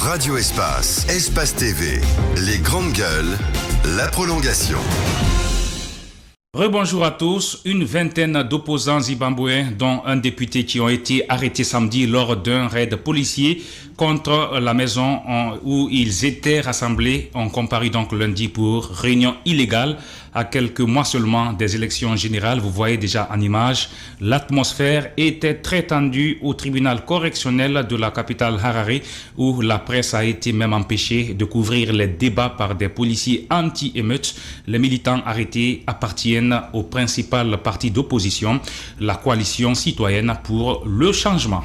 Radio Espace, Espace TV, les grandes gueules, la prolongation. Rebonjour à tous. Une vingtaine d'opposants zimbabwéens, dont un député, qui ont été arrêtés samedi lors d'un raid policier contre la maison où ils étaient rassemblés, ont comparu donc lundi pour réunion illégale à quelques mois seulement des élections générales. Vous voyez déjà en image, l'atmosphère était très tendue au tribunal correctionnel de la capitale Harare, où la presse a été même empêchée de couvrir les débats par des policiers anti-émeutes. Les militants arrêtés appartiennent au principal parti d'opposition, la coalition citoyenne pour le changement.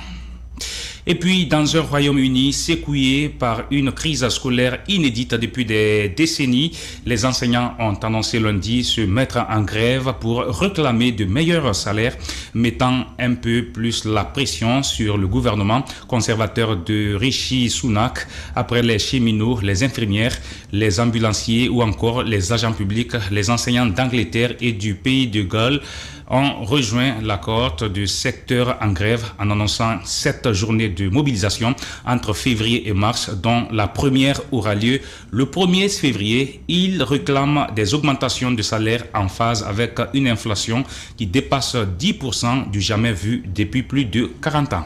Et puis, dans un Royaume-Uni secoué par une crise scolaire inédite depuis des décennies, les enseignants ont annoncé lundi se mettre en grève pour réclamer de meilleurs salaires, mettant un peu plus la pression sur le gouvernement conservateur de Rishi Sunak, après les cheminots, les infirmières, les ambulanciers ou encore les agents publics. Les enseignants d'Angleterre et du pays de Galles ont rejoint la cohorte du secteur en grève en annonçant 7 journées de mobilisation entre février et mars, dont la première aura lieu le 1er février. Ils réclament des augmentations de salaire en phase avec une inflation qui dépasse 10% du jamais vu depuis plus de 40 ans.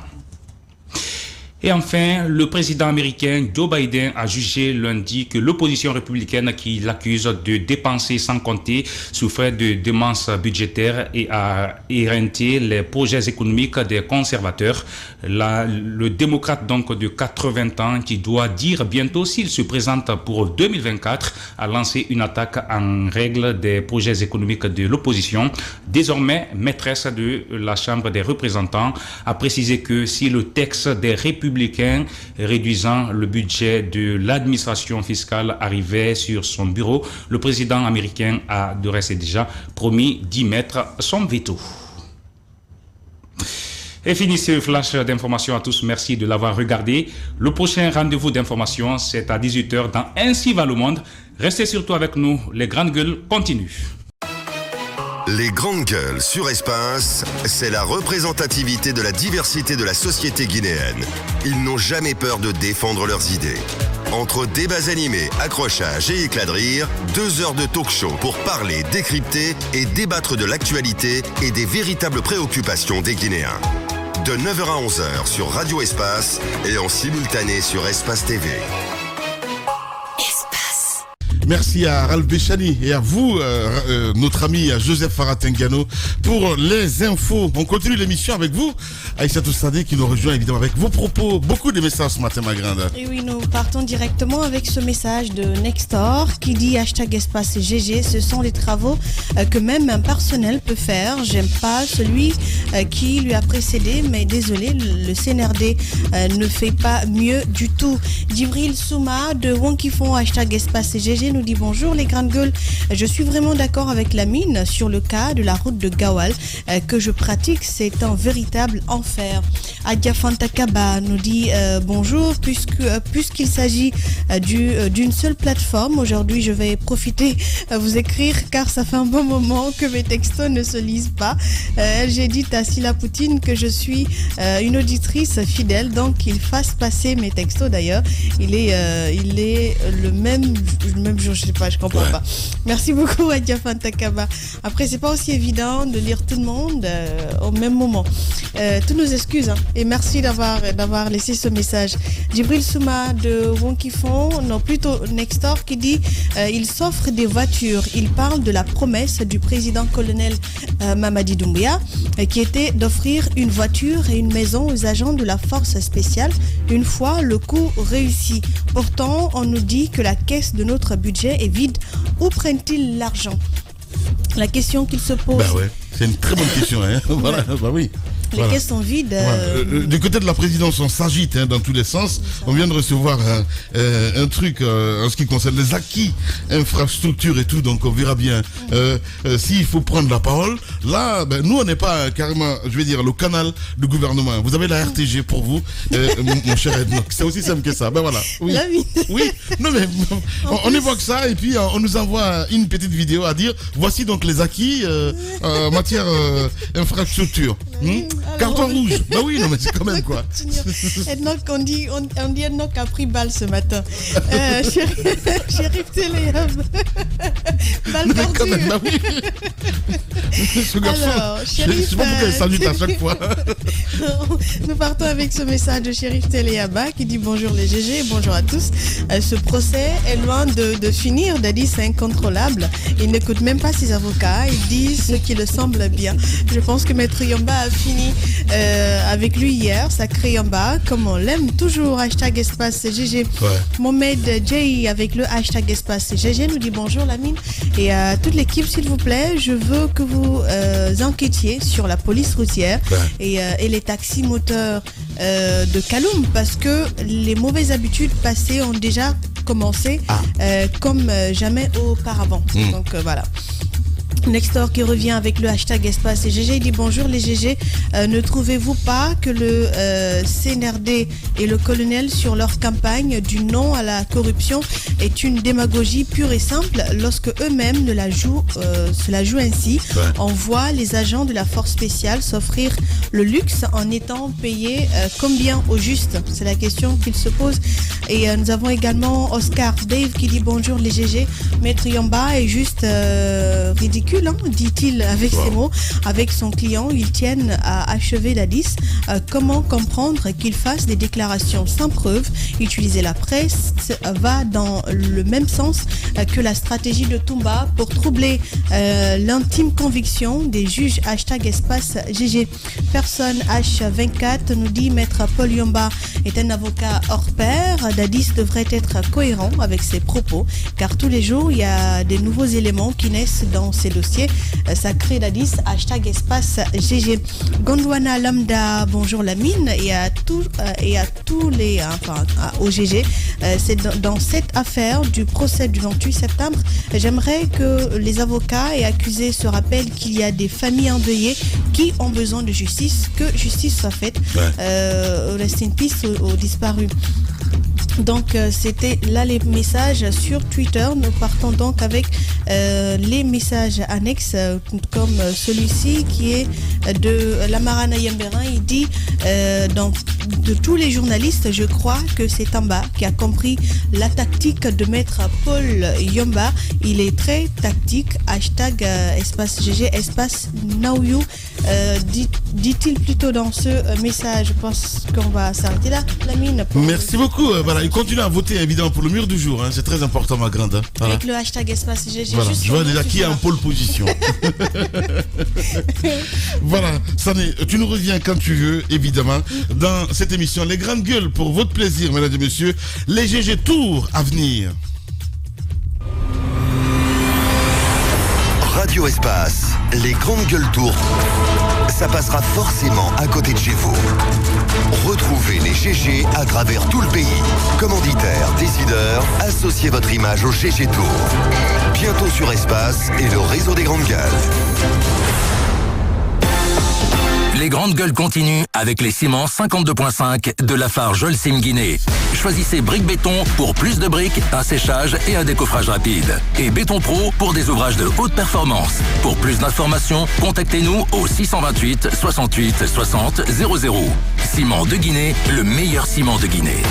Et enfin, le président américain Joe Biden a jugé lundi que l'opposition républicaine, qui l'accuse de dépenser sans compter sous frais de démence budgétaire et a éreinté les projets économiques des conservateurs. Le démocrate donc de 80 ans, qui doit dire bientôt s'il se présente pour 2024, a lancé une attaque en règle des projets économiques de l'opposition. Désormais maîtresse de la Chambre des représentants, a précisé que si le texte des républicains réduisant le budget de l'administration fiscale arrivait sur son bureau, le président américain a de reste déjà promis d'y mettre son veto. Et finissez le flash d'information à tous. Merci de l'avoir regardé. Le prochain rendez-vous d'information, c'est à 18h dans Ainsi va le monde. Restez surtout avec nous. Les grandes gueules continuent. Les grandes gueules sur Espace, c'est la représentativité de la diversité de la société guinéenne. Ils n'ont jamais peur de défendre leurs idées. Entre débats animés, accrochages et éclats de rire, 2 heures de talk-show pour parler, décrypter et débattre de l'actualité et des véritables préoccupations des Guinéens. De 9h à 11h sur Radio Espace et en simultané sur Espace TV. Merci à Ralph Béchani et à vous, notre ami Joseph Faratengiano, pour les infos. On continue l'émission avec vous, Aïssatou Sadé, qui nous rejoint évidemment avec vos propos. Beaucoup de messages ce matin, ma grande. Et oui, nous partons directement avec ce message de Nextor qui dit #espace GG. Ce sont les travaux que même un personnel peut faire. J'aime pas celui qui lui a précédé, mais désolé, le CNRD ne fait pas mieux du tout. Djibril Souma de Wonkifon #espace GG nous dit bonjour les grandes gueules. Je suis vraiment d'accord avec Lamine sur le cas de la route de Gawal que je pratique. C'est un véritable enfer. Adia Fantakaba nous dit bonjour. Puisqu'il s'agit d'une seule plateforme, aujourd'hui je vais profiter vous écrire car ça fait un bon moment que mes textos ne se lisent pas. J'ai dit à Sila Poutine que je suis une auditrice fidèle, donc qu'il fasse passer mes textos. D'ailleurs, il est le même jour, je sais pas, je comprends pas. Merci beaucoup Adia Fantakaba. Après, c'est pas aussi évident de lire tout le monde au même moment. Toutes nos excuses et merci d'avoir laissé ce message. Djibril Souma de Wonkifon, non plutôt Nextor, qui dit il s'offre des voitures. Il parle de la promesse du président colonel Mamadi Doumbouya qui était d'offrir une voiture et une maison aux agents de la force spéciale une fois le coup réussi. Pourtant, on nous dit que la caisse de notre budget est vide. Où prennent-ils l'argent? La question qu'il se pose. C'est une très bonne question. Voilà, oui. Les caisses sont vides. Du côté de la présidence, on s'agite dans tous les sens. On vient de recevoir un truc en ce qui concerne les acquis, infrastructures et tout. Donc on verra bien s'il faut prendre la parole. Là, nous, on n'est pas carrément, je vais dire, le canal du gouvernement. Vous avez la RTG pour vous, mon cher Edmond. C'est aussi simple que ça. Voilà. Oui. Oui. Non, mais on évoque ça et puis on nous envoie une petite vidéo à dire voici donc les acquis en matière infrastructure. Carton rouge. Bah oui, non, mais c'est quand même quoi. Enoch, on dit Enoch a pris balle ce matin. Chérif Téléab. Balle perdue. Bah oui. Ce garçon, Alors, je sais pas pourquoi il salute à chaque fois. Nous partons avec ce message de Chérif Téléaba qui dit bonjour les GG, bonjour à tous. Ce procès est loin de finir. Dadis, c'est incontrôlable. Il n'écoute même pas ses avocats. Il dit ce qui le semble bien. Je pense que Maître Yomba a fini avec lui hier. Sacré Yomba, comme on l'aime toujours. Hashtag espace GG. Ouais. Mohamed J avec le hashtag espace GG nous dit bonjour Lamine. Et à toute l'équipe, s'il vous plaît, je veux que vous enquêtiez sur la police routière et les taxis moteurs de Kaloum, parce que les mauvaises habitudes passées ont déjà commencé comme jamais auparavant. Donc voilà. Nextor qui revient avec le hashtag espace et GG, il dit bonjour les GG, ne trouvez-vous pas que le CNRD et le colonel sur leur campagne du non à la corruption est une démagogie pure et simple lorsque eux-mêmes se la jouent ainsi? On voit les agents de la force spéciale s'offrir le luxe en étant payés combien au juste? C'est la question qu'il se pose. Et nous avons également Oscar Dave qui dit bonjour les GG, Maître Yomba est juste ridicule, dit-il avec ses mots. Avec son client, ils tiennent à achever Dadis. Comment comprendre qu'il fasse des déclarations sans preuve? Utiliser la presse va dans le même sens que la stratégie de Toumba pour troubler l'intime conviction des juges. Hashtag espace GG. Personne H24 nous dit Maître Paul Yomba est un avocat hors pair. Dadis devrait être cohérent avec ses propos, car tous les jours il y a des nouveaux éléments qui naissent dans ces dossiers. Sacré Dadis, hashtag espace GG. Gondwana Lambda, bonjour Lamine, et à tous les, au GG. C'est dans cette affaire du procès du 28 septembre, j'aimerais que les avocats et accusés se rappellent qu'il y a des familles endeuillées qui ont besoin de justice, que justice soit faite. Rest in peace aux disparus. Donc c'était là les messages sur Twitter. Nous partons donc avec les messages annexes comme celui-ci qui est de Lamarana Yemberin. Il dit de tous les journalistes, je crois que c'est Tamba qui a compris la tactique de Maître Paul Yomba. Il est très tactique. Hashtag espace GG espace Naouyou. Dit-il plutôt dans ce message. Je pense qu'on va s'arrêter là. Lamine. Merci beaucoup. Voilà, il continue à voter évidemment pour le mur du jour. C'est très important, ma grande. Voilà. Avec le hashtag espace GG. Voilà. Je vois déjà qui est en pole position. Voilà, Sané, tu nous reviens quand tu veux, évidemment, dans cette émission Les Grandes Gueules pour votre plaisir, mesdames et messieurs. Les GG Tours à venir. Radio Espace, les Grandes Gueules Tours, ça passera forcément à côté de chez vous. Retrouvez les GG à travers tout le pays. Commanditaires, décideurs, associez votre image au GG Tour. Bientôt sur Espace et le réseau des Grandes Gueules. Les Grandes Gueules continuent avec les ciments 52.5 de Lafarge Holcim Guinée. Choisissez Briques Béton pour plus de briques, un séchage et un décoffrage rapide. Et Béton Pro pour des ouvrages de haute performance. Pour plus d'informations, contactez-nous au 628 68 60 00. Ciment de Guinée, le meilleur ciment de Guinée.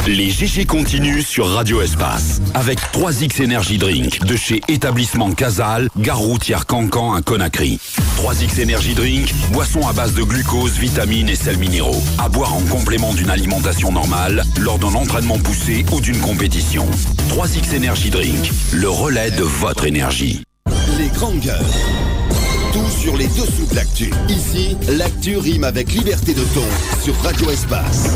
Les GG continuent sur Radio Espace avec 3X Energy Drink de chez Établissement Casal, gare routière Cancan à Conakry. 3X Energy Drink, boisson à base de glucose, vitamines et sels minéraux. À boire en complément d'une alimentation normale lors d'un entraînement poussé ou d'une compétition. 3X Energy Drink, le relais de votre énergie. Les Grandes Gueules. Tout sur les dessous de l'actu. Ici, l'actu rime avec liberté de ton sur Radio Espace.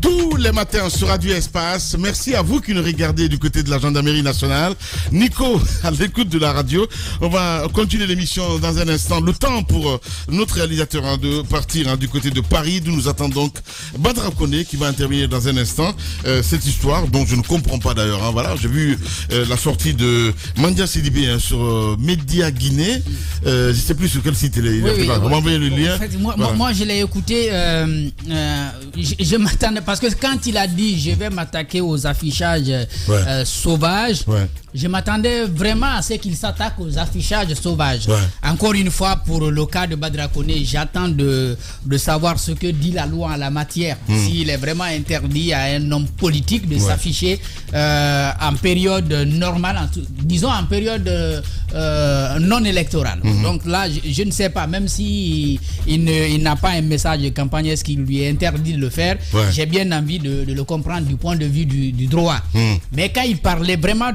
Tous les matins sur Radio Espace. Merci à vous qui nous regardez du côté de la Gendarmerie nationale. Nico, à l'écoute de la radio. On va continuer l'émission dans un instant. Le temps pour notre réalisateur de partir du côté de Paris, d'où nous attend donc Badra Koné qui va intervenir dans un instant. Cette histoire dont je ne comprends pas d'ailleurs. Voilà, j'ai vu la sortie de Mandia Sidibé sur Média Guinée. Je ne sais plus sur quel site il est. On m'a envoyé le lien. En fait, moi, je l'ai écouté. Je m'attendais parce que quand quand il a dit je vais m'attaquer aux affichages sauvages, je m'attendais vraiment à ce qu'il s'attaque aux affichages sauvages. Encore une fois, pour le cas de Badra Koné, j'attends de savoir ce que dit la loi en la matière. S'il est vraiment interdit à un homme politique de s'afficher en période normale, disons en période non électorale. Donc là, je ne sais pas, même si il n'a pas un message de campagne, est-ce qu'il lui est interdit de le faire? J'ai bien envie de le comprendre du point de vue du droit. Mais quand il parlait vraiment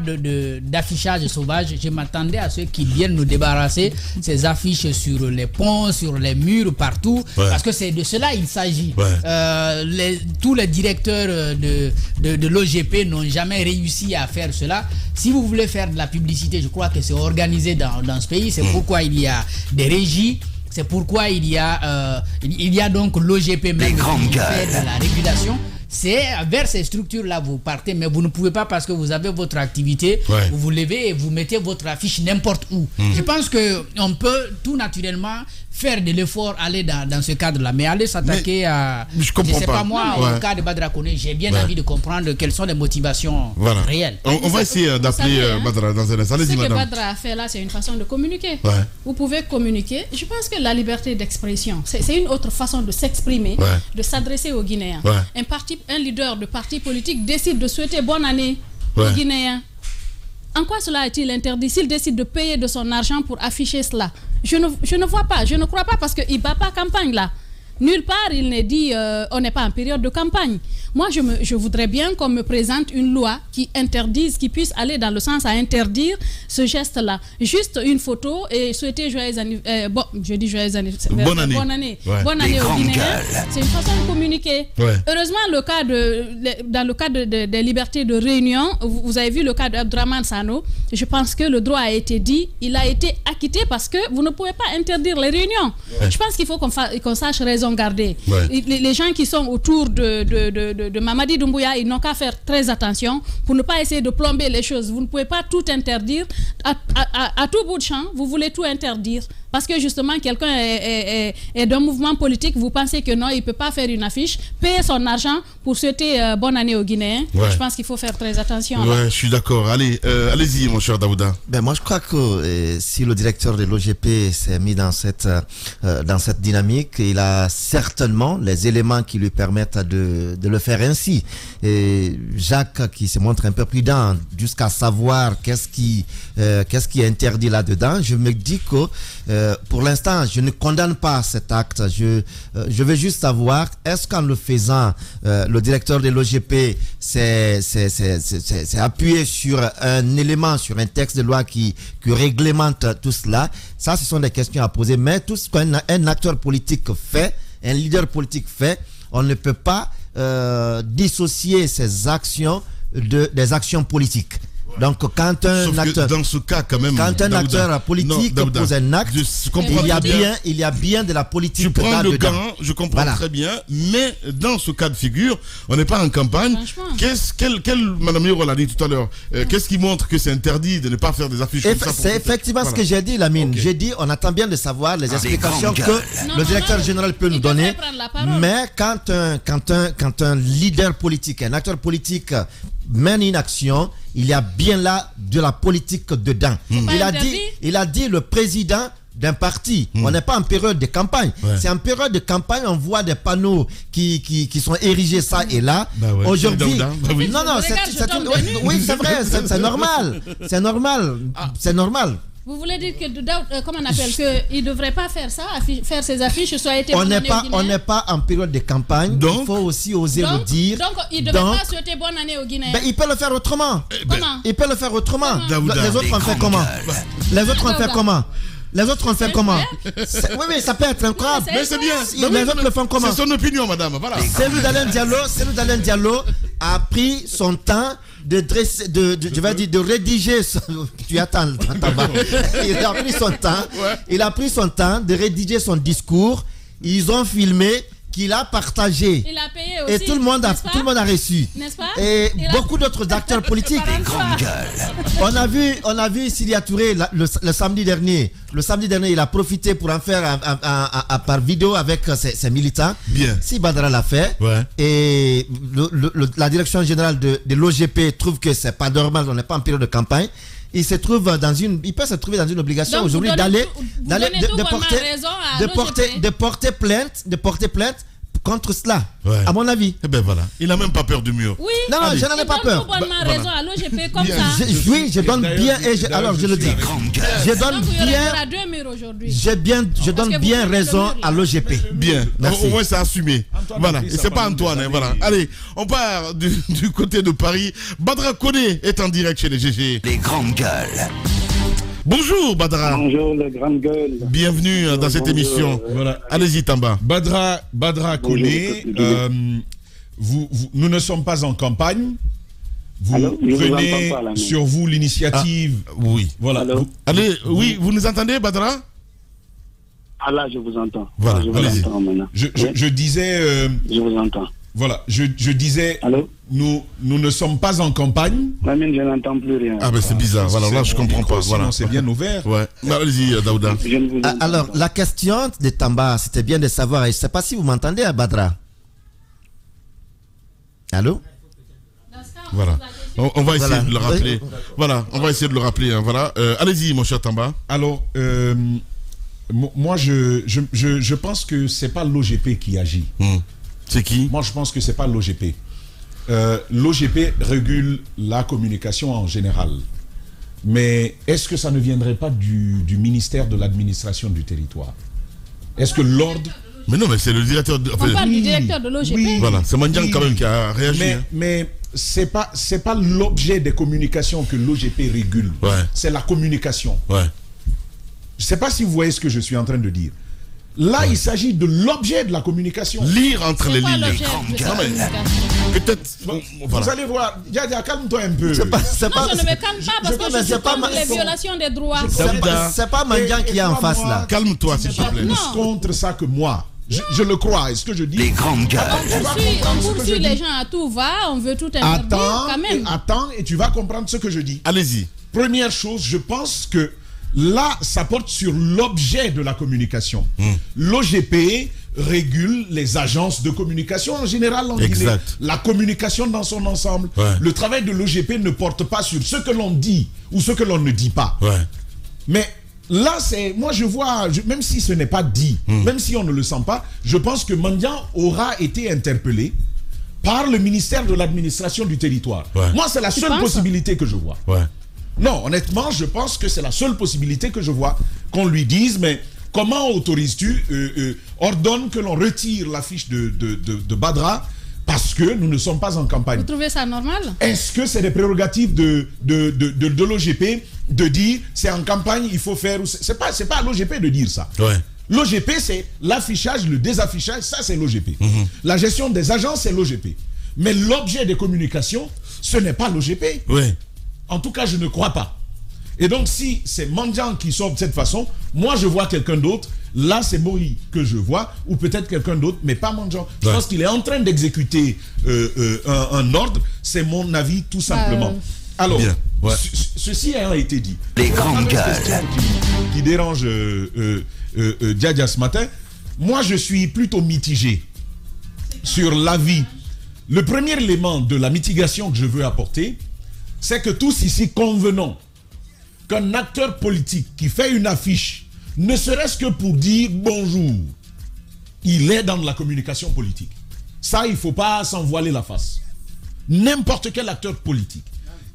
d'affichage sauvage, je m'attendais à ce qu'ils viennent nous débarrasser ces affiches sur les ponts, sur les murs, partout, parce que c'est de cela il s'agit. Tous les directeurs de l'OGP n'ont jamais réussi à faire cela. Si vous voulez faire de la publicité, je crois que c'est organisé dans ce pays. C'est pourquoi il y a des régies. C'est pourquoi il y a donc l'OGP même qui fait de la régulation. C'est vers ces structures-là vous partez, mais vous ne pouvez pas, parce que vous avez votre activité, vous vous levez et vous mettez votre affiche n'importe où. Je pense qu'on peut tout naturellement faire de l'effort, aller dans ce cadre-là, mais aller s'attaquer à... Je sais pas moi, au cas de Badra Koné, j'ai bien envie de comprendre quelles sont les motivations réelles. On va essayer d'appeler Badra dans un instant. Ce que Badra a fait là, c'est une façon de communiquer. Vous pouvez communiquer. Je pense que la liberté d'expression, c'est une autre façon de s'exprimer, de s'adresser aux Guinéens. Un leader de parti politique décide de souhaiter bonne année aux Guinéens. En quoi cela est-il interdit s'il décide de payer de son argent pour afficher cela? Je ne vois pas, je ne crois pas, parce qu'il ne bat pas campagne là. Nulle part il n'est dit on n'est pas en période de campagne. Moi je voudrais bien qu'on me présente une loi qui interdise, qui puisse aller dans le sens à interdire ce geste là. Juste une photo et souhaiter joyeux anniversaire. Je dis joyeux anniversaire. Bonne année. Bonne année aux Guinéens. C'est une façon de communiquer. Heureusement dans le cadre des libertés de réunion, vous avez vu le cas d'Abdraman Sano. Je pense que le droit a été dit, il a été acquitté, parce que vous ne pouvez pas interdire les réunions. Je pense qu'il faut qu'on sache raison garder. Les gens qui sont autour de Mamadi Doumbouya, ils n'ont qu'à faire très attention pour ne pas essayer de plomber les choses. Vous ne pouvez pas tout interdire. À tout bout de champ, vous voulez tout interdire. Parce que justement, quelqu'un est d'un mouvement politique, vous pensez que non, il ne peut pas faire une affiche, payer son argent pour souhaiter bonne année aux Guinéens. Je pense qu'il faut faire très attention. Je suis d'accord. Allez-y, mon cher Daouda. Moi, je crois que si le directeur de l'OGP s'est mis dans cette dynamique, il a certainement les éléments qui lui permettent de le faire ainsi. Et Jacques, qui se montre un peu prudent jusqu'à savoir qu'est-ce qui est interdit là-dedans, je me dis que pour l'instant, je ne condamne pas cet acte. Je veux juste savoir, est-ce qu'en le faisant, le directeur de l'OGP s'est appuyé sur un élément, sur un texte de loi qui réglemente tout cela? Ça, ce sont des questions à poser. Mais tout ce qu'un acteur politique fait, un leader politique fait, on ne peut pas dissocier ces actions des actions politiques. Donc, quand un acteur, dans ce cas, quand même, quand un acteur politique pose un acte, il y a bien de la politique. Je prends le gant, je comprends très bien, mais dans ce cas de figure, on n'est pas en campagne. Madame Yoro l'a dit tout à l'heure, qu'est-ce qui montre que c'est interdit de ne pas faire des affiches comme ça? C'est effectivement ce que j'ai dit, Lamine. J'ai dit, on attend bien de savoir les explications que le directeur général peut nous donner. Mais quand un leader politique, un acteur politique mène une action, il y a bien là de la politique dedans. Il a dit le président d'un parti. On n'est pas en période de campagne. C'est en période de campagne, on voit des panneaux qui sont érigés ça et là. Aujourd'hui, oui, c'est vrai, c'est normal. C'est normal. C'est normal. Vous voulez dire que comment on appelle, qu'il ne devrait pas faire ça, faire ses affiches, soit été on n'est pas en période de campagne, donc, il faut aussi oser le dire. Donc il ne devrait pas souhaiter bonne année aux Guinéens. Il peut le faire autrement. Comment? Il peut le faire autrement. Les autres ont fait comment? Les autres ont fait comment? Les autres ont fait comment? Oui, ça peut être incroyable. Mais c'est bien. Les autres le font comment? C'est son opinion, madame. Voilà. Cellou d'Alain Diallo a pris son temps de rédiger. Tu attends, il a pris son temps de rédiger son discours. Ils ont filmé qu'il a partagé. Il a payé aussi. Et tout le monde a reçu. N'est-ce pas? Et beaucoup d'autres acteurs politiques. On a vu Sidia Touré le samedi dernier. Le samedi dernier, il a profité pour en faire par vidéo avec ses militants. Bien. Si Badra l'a fait. Ouais. Et la direction générale de l'OGP trouve que c'est pas normal, on n'est pas en période de campagne. Il peut se trouver dans une obligation aujourd'hui de porter plainte contre cela, à mon avis. Eh ben voilà, il n'a même pas peur du mur. Oui, non, je n'en ai pas peur. Raison à l'OGP comme ça. Oui, je donne bien, alors je le dis. Je donne bien raison à l'OGP. Bien, au moins c'est assumé. Voilà, et c'est pas Antoine. Voilà. Allez, on part du côté de Paris. Badra Koné est en direct chez les GG. Les grandes gueules. Bonjour Badra. Bonjour les grandes gueules. Bienvenue dans cette émission. Voilà. Allez-y Tamba. Badra Koné, nous ne sommes pas en campagne. Vous prenez sur vous l'initiative. Oui. Voilà. Allez, oui, vous nous entendez Badra? Ah là, je vous entends. Voilà, je vous entends maintenant. Je disais... je vous entends. Voilà, je disais... Allô? Nous ne sommes pas en campagne. Mamine, je n'entends plus rien. Ah ben c'est bizarre, voilà, là je comprends pas. Voilà. C'est bien ouvert. Ouais. Allez-y, Daouda. Alors, la question de Tamba, c'était bien de savoir, et je ne sais pas si vous m'entendez, Badra. Allô? Voilà. On va essayer de le rappeler. Voilà, on va essayer de le rappeler. Hein, voilà. Allez-y, mon cher Tamba. Alors, moi, je pense que c'est pas l'OGP qui agit. C'est qui? Moi, je pense que c'est pas l'OGP. L'OGP régule la communication en général. Mais est-ce que ça ne viendrait pas du ministère de l'administration du territoire? Est-ce que l'ordre... Mais non, mais c'est le directeur de... On parle du directeur de l'OGP. Oui, voilà, c'est Mandiang quand même qui a réagi. Mais c'est pas l'objet des communications que l'OGP régule. Ouais. C'est la communication. Ouais. Je ne sais pas si vous voyez ce que je suis en train de dire. Là, il s'agit de l'objet de la communication. Lire entre les lignes. Peut-être. Vous allez voir. Yadia, calme-toi un peu. Non, je ne me calme pas parce que je suis contre les violations des droits. C'est pas Mandiang qui est en face là. Calme-toi, s'il te plaît. Plus contre ça que moi. Je le crois. Est-ce que je dis? Les grandes gueules. On poursuit les gens à tout va. On veut tout interdire quand même. Attends et tu vas comprendre ce que je dis. Allez-y. Première chose, je pense que là, ça porte sur l'objet de la communication. L'OGP régule les agences de communication en général en Guinée. La communication dans son ensemble. Ouais. Le travail de l'OGP ne porte pas sur ce que l'on dit ou ce que l'on ne dit pas. Ouais. Mais là, moi je vois, même si ce n'est pas dit, même si on ne le sent pas, je pense que Mandiang aura été interpellé par le ministère de l'administration du territoire. Ouais. Moi, c'est la seule possibilité que je vois. Ouais. Non, honnêtement, je pense que c'est la seule possibilité que je vois. Qu'on lui dise, mais comment autorises-tu, ordonne que l'on retire la fiche de Badra parce que nous ne sommes pas en campagne. Vous trouvez ça normal? Est-ce que c'est des prérogatives de l'OGP de dire c'est en campagne, il faut faire... C'est pas à l'OGP de dire ça. Ouais. L'OGP, c'est l'affichage, le désaffichage, ça c'est l'OGP. La gestion des agences, c'est l'OGP. Mais l'objet des communications, ce n'est pas l'OGP. Ouais. En tout cas, je ne crois pas. Et donc, si c'est Mandiang qui sort de cette façon, moi, je vois quelqu'un d'autre. Là, c'est Mori que je vois, ou peut-être quelqu'un d'autre, mais pas Mandiang. Je pense qu'il est en train d'exécuter un ordre. C'est mon avis, tout simplement. Alors, ceci ayant été dit, les grandes gueules qui dérange Diadia ce matin, moi, je suis plutôt mitigé sur l'avis. Le premier élément de la mitigation que je veux apporter, c'est que tous ici convenons qu'un acteur politique qui fait une affiche, ne serait-ce que pour dire bonjour, il est dans la communication politique. Ça, il ne faut pas s'en voiler la face. N'importe quel acteur politique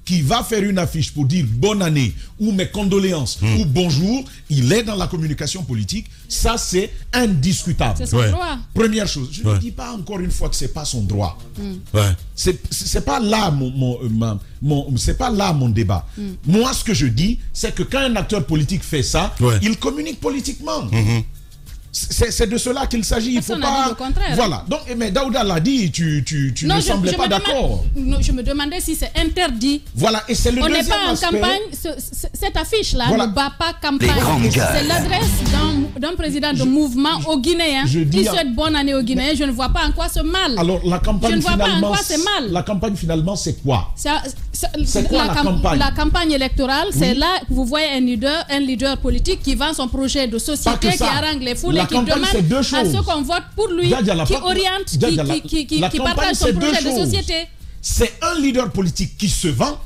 qui va faire une affiche pour dire bonne année ou mes condoléances ou bonjour, il est dans la communication politique. Ça, c'est indiscutable. C'est son droit. Première chose, je ne dis pas encore une fois que ce n'est pas son droit. C'est pas là c'est pas là mon débat. Moi, ce que je dis, c'est que quand un acteur politique fait ça, il communique politiquement. C'est de cela qu'il s'agit. Il faut Personne pas. n'a dit le contraire. Voilà. Donc, mais Daouda l'a dit, tu ne semblais pas d'accord. Je me demandais si c'est interdit. Voilà, et c'est le deuxième aspect. On n'est pas en campagne. Cette affiche-là Voilà. ne bat pas campagne. C'est l'adresse d'un président de mouvement aux Guinéens qui souhaite bonne année aux Guinéens. Je ne vois pas en quoi c'est mal. Alors, la campagne, je ne vois pas en quoi c'est mal. La campagne, finalement, c'est quoi? C'est quoi la campagne? La campagne électorale, c'est là que vous voyez un leader politique qui vend son projet de société, qui harangue les foules et qui demande à ceux qu'on vote pour lui, qui oriente, qui partage son projet de société. C'est un leader politique qui se vend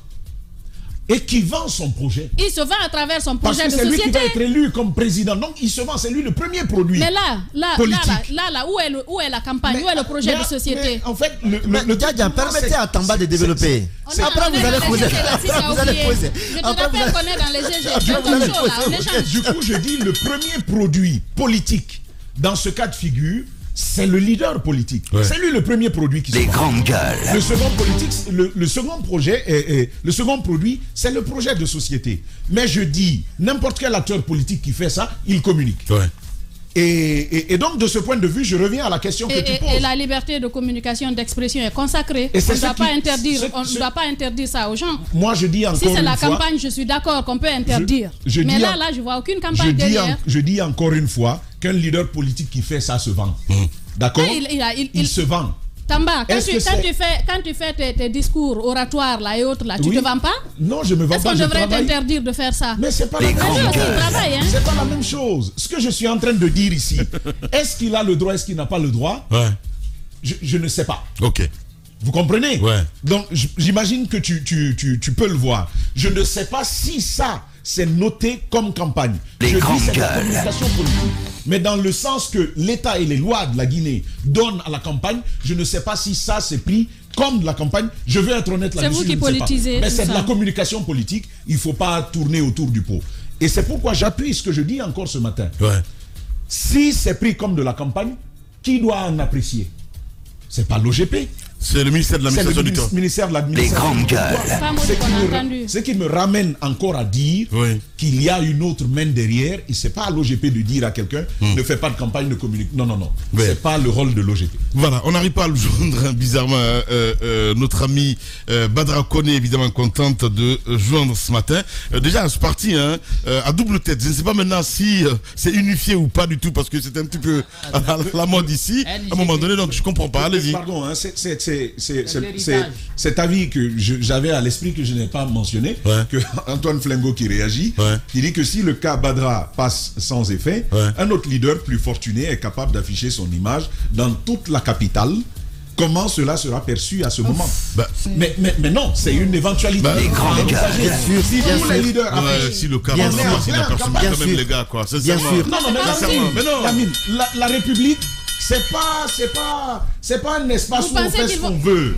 et qui vend son projet. Il se vend à travers son projet de société. Parce que c'est lui qui va être élu comme président. Donc il se vend, c'est lui le premier produit. Mais là, où est la campagne? Où est le projet de société? En fait, Djadja, permettez à Tamba de développer. Après, vous allez poser. Je te rappelle qu'on est dans les GG. Du coup, je dis le premier produit politique dans ce cas de figure, c'est le leader politique. Ouais. C'est lui le premier produit qui se Les grandes gueules. Le second politique, le second projet, le second produit, c'est le projet de société. Mais je dis, n'importe quel acteur politique qui fait ça, il communique. Ouais. Et donc, de ce point de vue, je reviens à la question que tu poses. Et la liberté de communication, d'expression est consacrée. On ne doit pas interdire ça aux gens. Moi, je dis encore une fois... Si c'est la campagne, je suis d'accord qu'on peut interdire. Mais là, je ne vois aucune campagne derrière. Je dis encore une fois qu'un leader politique qui fait ça se vend. D'accord? Il se vend. Tamba, quand tu fais tes discours oratoires là et autres là, tu te vends pas? Non, je me vends pas. Est-ce qu'on devrait t'interdire de faire ça? Mais c'est pas la même chose. C'est pas la même chose. Ce que je suis en train de dire ici, est-ce qu'il a le droit, est-ce qu'il n'a pas le droit? Ouais. Je ne sais pas. Ok. Vous comprenez? Ouais. Donc j'imagine que tu peux le voir. Je ne sais pas si ça c'est noté comme campagne. Je dis c'est la communication politique. Mais dans le sens que l'État et les lois de la Guinée donnent à la campagne, je ne sais pas si ça c'est pris comme de la campagne. Je vais être honnête là-dessus. C'est vous qui politisez. Mais c'est de la communication politique. Il ne faut pas tourner autour du pot. Et c'est pourquoi j'appuie ce que je dis encore ce matin. Ouais. Si c'est pris comme de la campagne, qui doit en apprécier? C'est pas l'OGP. C'est le ministère de l'administration du temps. C'est le ministère de l'administration. Les grandes gueules. Ce qui me ramène encore à dire qu'il y a une autre main derrière. Et c'est pas à l'OGP de dire à quelqu'un ne fais pas de campagne, ne communique. Non. C'est pas le rôle de l'OGP. Voilà, on n'arrive pas à le joindre, bizarrement. Notre ami Badra Koné, évidemment, contente de joindre ce matin. Déjà, c'est parti à double tête. Je ne sais pas maintenant si c'est unifié ou pas du tout, parce que c'est un petit peu à la mode ici. À un moment donné, donc je comprends pas. Allez-y. Pardon, c'est cet avis que j'avais à l'esprit que je n'ai pas mentionné, que Antoine Flingo qui réagit, qui dit que si le cas Badra passe sans effet, un autre leader plus fortuné est capable d'afficher son image dans toute la capitale. Comment cela sera perçu à ce moment? Mais non, c'est une éventualité. Si tous les leaders si le cas Badra, si la personne quand même les gars, quoi. Bien sûr. Non, la République, c'est pas un espace où on fait ce qu'on veut.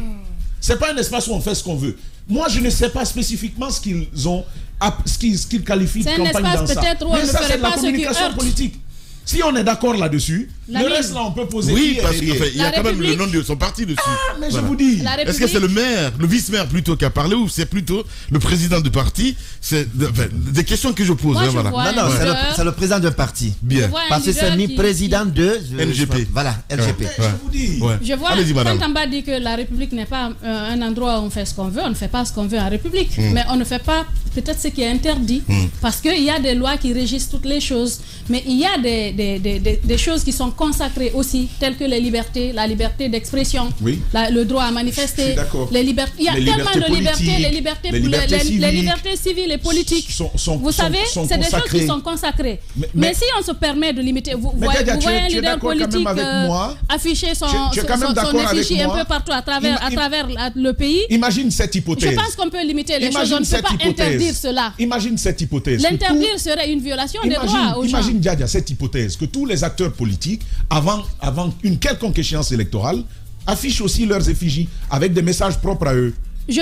C'est pas un espace où on fait ce qu'on veut. Moi, je ne sais pas spécifiquement ce qu'ils qualifient de campagne dans ça. Mais ça, c'est de la communication politique. Si on est d'accord là-dessus, le reste là on peut poser. Oui, parce qu'il y a quand même le nom de son parti dessus. Mais je vous dis. Est-ce que c'est le maire, le vice-maire plutôt qui a parlé ou c'est plutôt le président du parti? C'est des questions que je pose. Non, c'est le président d'un parti. Bien. Parce que c'est mis président de LGP. Voilà, LGP. Je vous dis. Je vois, quand Tamba dit que la République n'est pas un endroit où on fait ce qu'on veut, on ne fait pas ce qu'on veut en République. Mais on ne fait pas peut-être ce qui est interdit. Parce qu'il y a des lois qui régissent toutes les choses. Mais il y a des choses qui sont consacrées aussi, telles que les libertés, la liberté d'expression, le droit à manifester, les libertés. Il y a tellement de libertés, les libertés civiles et politiques. Vous savez, c'est des choses qui sont consacrées. Mais si on se permet de limiter, vous voyez un leader politique afficher son effigie un peu partout à travers le pays. Imagine cette hypothèse. Je pense qu'on peut limiter les choses. On ne peut pas interdire cela. Imagine cette hypothèse. L'interdire serait une violation des droits aux gens. Imagine, Djadja, cette hypothèse que tous les acteurs politiques, avant une quelconque échéance électorale, affichent aussi leurs effigies avec des messages propres à eux. Je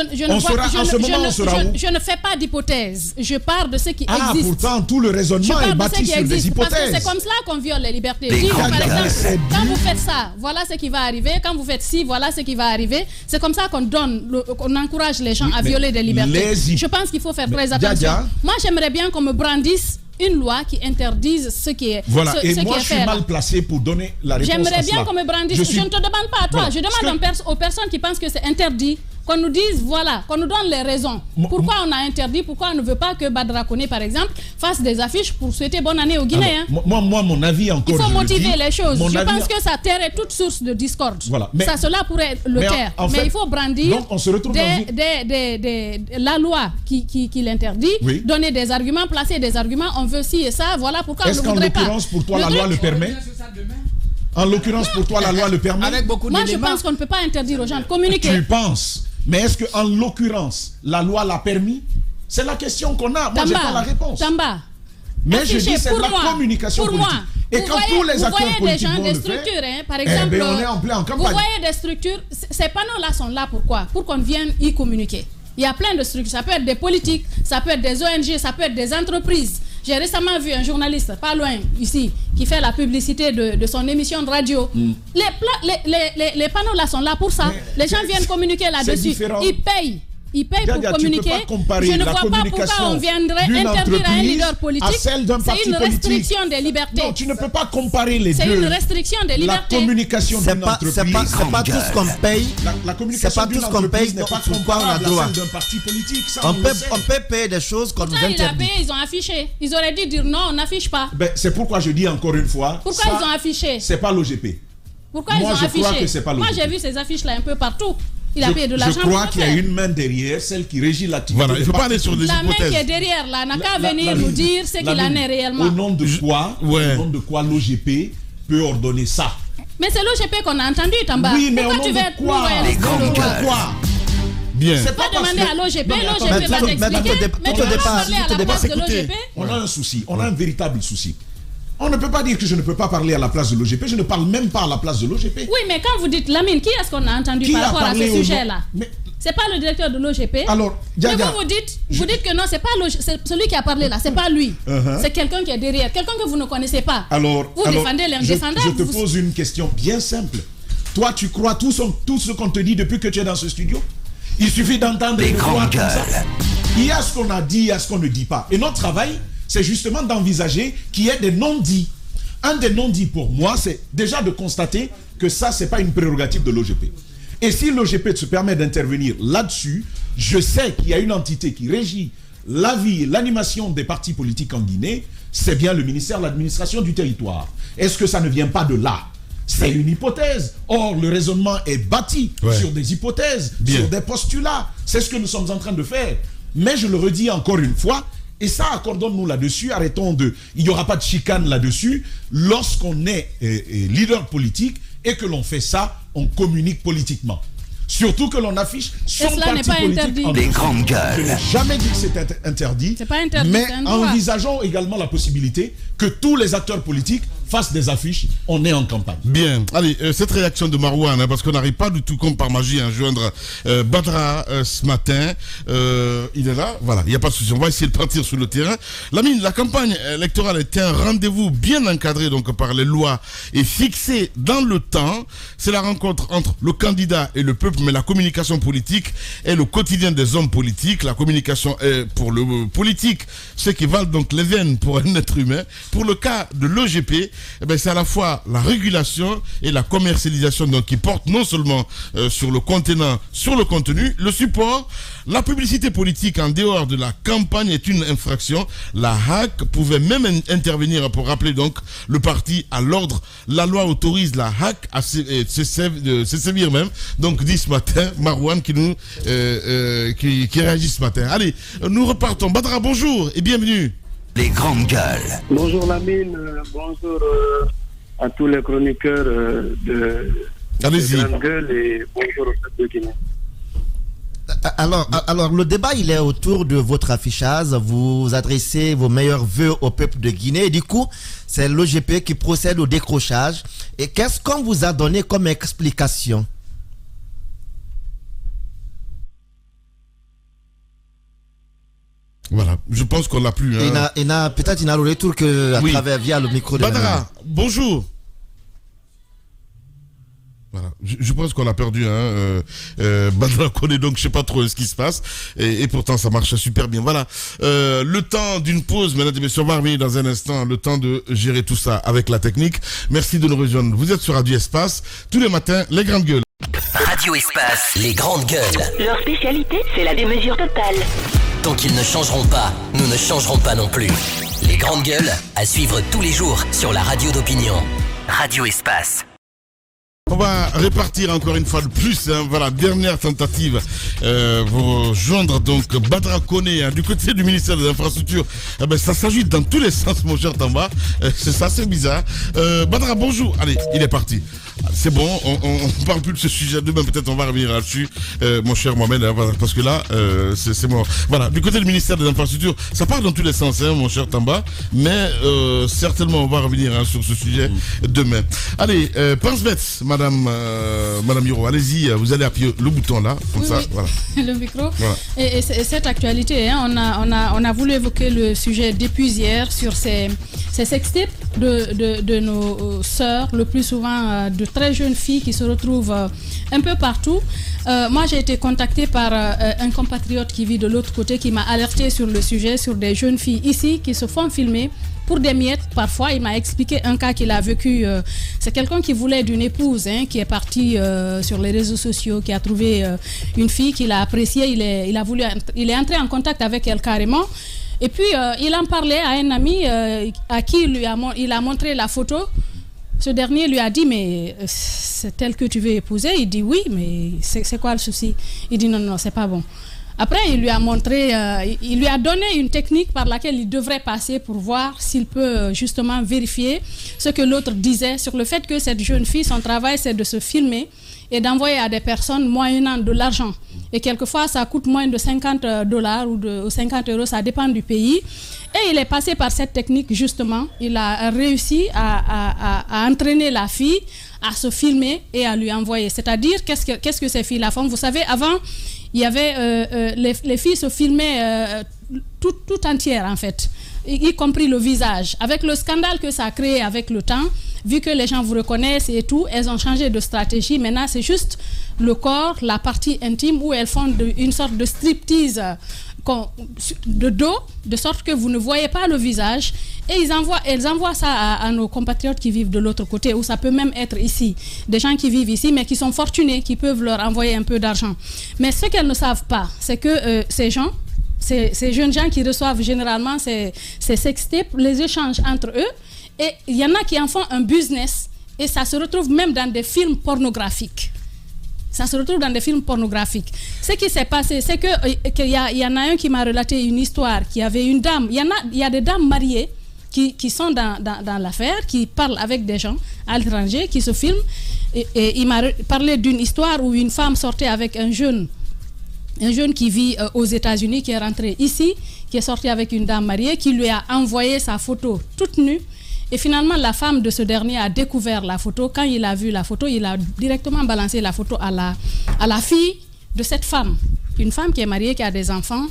ne fais pas d'hypothèse. Je parle de ce qui existe. Pourtant, tout le raisonnement est bâti sur des hypothèses. Parce que c'est comme cela qu'on viole les libertés. Par exemple, quand vous faites ça, voilà ce qui va arriver. Quand vous faites ci, voilà ce qui va arriver. C'est comme ça qu'on encourage les gens à violer des libertés. Je pense qu'il faut faire très attention. Moi, j'aimerais bien qu'on me brandisse une loi qui interdise ce qui est voilà, et moi je suis fait, mal placé pour donner la réponse. J'aimerais à bien cela. qu'on me brandisse. Je ne te demande pas à toi, je demande aux personnes qui pensent que c'est interdit, qu'on nous dise, voilà, qu'on nous donne les raisons. Pourquoi on a interdit, pourquoi on ne veut pas que Badra Koné, par exemple, fasse des affiches pour souhaiter bonne année aux Guinéens. Moi, mon avis encore. Il faut motiver les choses. Je avis... pense que ça tairait toute source de discorde. Voilà. Cela pourrait le taire. Mais il faut brandir donc on se retrouve la loi qui l'interdit, donner des arguments, placer des arguments, on veut ci et ça, voilà pourquoi on ne voudrait pas. Est-ce qu'en l'occurrence, pour toi, la loi le permet? En l'occurrence, pour toi, la loi le permet? Moi, je pense qu'on ne peut pas interdire aux gens de communiquer. Tu penses? Mais est-ce qu'en l'occurrence, la loi l'a permis? C'est la question qu'on a. Moi, je n'ai pas la réponse. Mais je dis, c'est de la communication politique. Et quand tous les acteurs politiques vont le faire, par exemple, on est en plein en campagne. Vous voyez des structures, ces panneaux-là sont là pourquoi? Pour qu'on vienne y communiquer. Il y a plein de structures. Ça peut être des politiques, ça peut être des ONG, ça peut être des entreprises. J'ai récemment vu un journaliste, pas loin ici, qui fait la publicité de son émission de radio. Les panneaux là sont là pour ça. Les gens viennent communiquer là-dessus. Ils payent pour communiquer. Je ne vois pas pourquoi on viendrait interdire à un leader politique. C'est une restriction des libertés. Non, tu ne peux pas comparer les deux. C'est une restriction des libertés. La communication d'une entreprise. C'est pas tout ce qu'on paye. La communication d'une entreprise n'est pas comparable à celle d'un parti politique. On peut payer des choses qu'on nous interdit. Il a payé, ils ont affiché. Ils auraient dû dire non, on n'affiche pas. C'est pourquoi je dis encore une fois. Pourquoi ils ont affiché? C'est pas l'OGP. Pourquoi ils ont affiché? Moi, je crois que c'est pas l'OGP. Moi, j'ai vu ces affiches-là un peu partout. Il a payé de l'argent. Je crois qu'il y a une main derrière, celle qui régit l'activité. Voilà, il ne faut pas aller sur des hypothèses. La main qui est derrière là n'a qu'à venir nous dire ce qu'il en est réellement. Au nom de quoi l'OGP peut ordonner ça? Mais c'est l'OGP qu'on a entendu, Tamba. Oui, mais pourquoi au nom de quoi? Pourquoi? Bien. C'est pas demander à l'OGP, l'OGP va t'expliquer. Mais tu vas parler à la place de l'OGP. On a un souci, on a un véritable souci. On ne peut pas dire que je ne peux pas parler à la place de l'OGP. Je ne parle même pas à la place de l'OGP. Oui, mais quand vous dites Lamine, qui est-ce qu'on a entendu par rapport à ce sujet-là? C'est pas le directeur de l'OGP. Alors, mais vous dites que non, c'est pas celui qui a parlé là, c'est pas lui. C'est quelqu'un qui est derrière, quelqu'un que vous ne connaissez pas. Alors, vous défendez l'indéfendable. Je te pose une question bien simple. Toi, tu crois tout ce qu'on te dit depuis que tu es dans ce studio? Il suffit d'entendre les voix comme ça. Il y a ce qu'on a dit, il y a ce qu'on ne dit pas. Et notre travail, c'est justement d'envisager qu'il y ait des non-dits. Un des non-dits pour moi, c'est déjà de constater que ça, ce n'est pas une prérogative de l'OGP. Et si l'OGP se permet d'intervenir là-dessus, je sais qu'il y a une entité qui régit la vie et l'animation des partis politiques en Guinée, c'est bien le ministère de l'administration du territoire. Est-ce que ça ne vient pas de là? C'est une hypothèse. Or, le raisonnement est bâti sur des hypothèses, sur des postulats. C'est ce que nous sommes en train de faire. Mais je le redis encore une fois, et ça, accordons-nous là-dessus, il n'y aura pas de chicane là-dessus. Lorsqu'on est leader politique et que l'on fait ça, on communique politiquement. Surtout que l'on affiche son parti politique. Les grandes gueules. Je n'ai jamais dit que c'était interdit. C'est pas interdit, mais c'est un droit. envisageons également la possibilité que tous les acteurs politiques fassent des affiches. On est en campagne. Bien. Allez, cette réaction de Marouane, parce qu'on n'arrive pas du tout comme par magie à joindre Badra ce matin. Il est là. Voilà, il n'y a pas de souci. On va essayer de partir sur le terrain. Lamine, la campagne électorale était un rendez-vous bien encadré donc par les lois et fixé dans le temps. C'est la rencontre entre le candidat et le peuple, mais la communication politique est le quotidien des hommes politiques. La communication est pour le politique ce qui valent donc les veines pour un être humain. Pour le cas de l'OGP, c'est à la fois la régulation et la commercialisation donc, qui porte non seulement sur le contenant, sur le contenu, le support. La publicité politique en dehors de la campagne est une infraction. La HAC pouvait même intervenir pour rappeler donc le parti à l'ordre. La loi autorise la HAC à se sévir même. Donc dit ce matin, Marouane qui réagit ce matin. Allez, nous repartons. Badra, bonjour et bienvenue. Les grandes gueules. Bonjour Lamine, bonjour à tous les chroniqueurs de Grandes Gueules et bonjour au peuple de Guinée. Alors, le débat, il est autour de votre affichage. Vous adressez vos meilleurs vœux au peuple de Guinée. Et du coup, c'est l'OGP qui procède au décrochage. Et qu'est-ce qu'on vous a donné comme explication? Voilà, je pense qu'on l'a plus. Peut-être il n'a le retour que à travers via le micro de Badra, bonjour. Voilà. Je pense qu'on a perdu Badra Koné, donc je sais pas trop ce qui se passe. Et pourtant, ça marche super bien. Voilà. Le temps d'une pause, mesdames et messieurs, on va revenir dans un instant. Le temps de gérer tout ça avec la technique. Merci de nous rejoindre. Vous êtes sur Radio Espace. Tous les matins, les grandes gueules. Radio Espace, les grandes gueules. Leur spécialité, c'est la démesure totale. Tant qu'ils ne changeront pas, nous ne changerons pas non plus. Les grandes gueules, à suivre tous les jours sur la radio d'opinion. Radio Espace. On va répartir encore une fois de plus, voilà, dernière tentative, vous joindre donc Badra Koné, du côté du ministère des Infrastructures. Ça s'agite dans tous les sens, mon cher Tamba, c'est ça, c'est bizarre. Badra, bonjour, allez, il est parti. C'est bon, on parle plus de ce sujet, demain peut-être on va revenir là-dessus, mon cher Mohamed, parce que là, c'est mort. Voilà, du côté du ministère des Infrastructures, ça part dans tous les sens, mon cher Tamba, mais certainement on va revenir sur ce sujet demain. Allez, pense-bête, Madame Hiro, allez-y, vous allez appuyer le bouton là, comme oui, ça, oui. Voilà. Le micro. Voilà. Et cette actualité, on a voulu évoquer le sujet depuis hier sur ces sextapes de nos sœurs, le plus souvent de très jeunes filles qui se retrouvent un peu partout. Moi, j'ai été contactée par un compatriote qui vit de l'autre côté, qui m'a alerté sur le sujet, sur des jeunes filles ici qui se font filmer pour des miettes. Parfois, il m'a expliqué un cas qu'il a vécu. C'est quelqu'un qui voulait d'une épouse, qui est parti sur les réseaux sociaux, qui a trouvé une fille qu'il a appréciée. Il est entré en contact avec elle carrément. Et puis, il en parlait à un ami à qui il a montré la photo. Ce dernier lui a dit, mais c'est elle que tu veux épouser? Il dit oui, mais c'est quoi le souci? Il dit non, c'est pas bon. Après, il lui a montré, il lui a donné une technique par laquelle il devrait passer pour voir s'il peut justement vérifier ce que l'autre disait sur le fait que cette jeune fille, son travail, c'est de se filmer et d'envoyer à des personnes moyennant de l'argent. Et quelquefois, ça coûte moins de $50 ou 50 €, ça dépend du pays. Et il est passé par cette technique, justement. Il a réussi à entraîner la fille à se filmer et à lui envoyer. C'est-à-dire, qu'est-ce que ces filles-là font? Vous savez, avant, il y avait les filles se filmaient tout entières, en fait, y compris le visage. Avec le scandale que ça a créé avec le temps, vu que les gens vous reconnaissent et tout, elles ont changé de stratégie. Maintenant, c'est juste le corps, la partie intime, où elles font une sorte de striptease de dos, de sorte que vous ne voyez pas le visage. Et elles envoient ça à nos compatriotes qui vivent de l'autre côté, ou ça peut même être ici. Des gens qui vivent ici, mais qui sont fortunés, qui peuvent leur envoyer un peu d'argent. Mais ce qu'elles ne savent pas, c'est que ces jeunes gens qui reçoivent généralement ces sextapes, les échangent entre eux. Et il y en a qui en font un business. Et ça se retrouve même dans des films pornographiques. Ça se retrouve dans des films pornographiques. Ce qui s'est passé, c'est qu'il y en a un qui m'a relaté une histoire, qui avait une dame. Il y a des dames mariées qui sont dans l'affaire, qui parlent avec des gens à l'étranger, qui se filment. Et il m'a parlé d'une histoire où une femme sortait avec un jeune qui vit aux États-Unis, qui est rentré ici, qui est sorti avec une dame mariée, qui lui a envoyé sa photo toute nue. Et finalement, la femme de ce dernier a découvert la photo. Quand il a vu la photo, il a directement balancé la photo à la fille de cette femme. Une femme qui est mariée, qui a des enfants,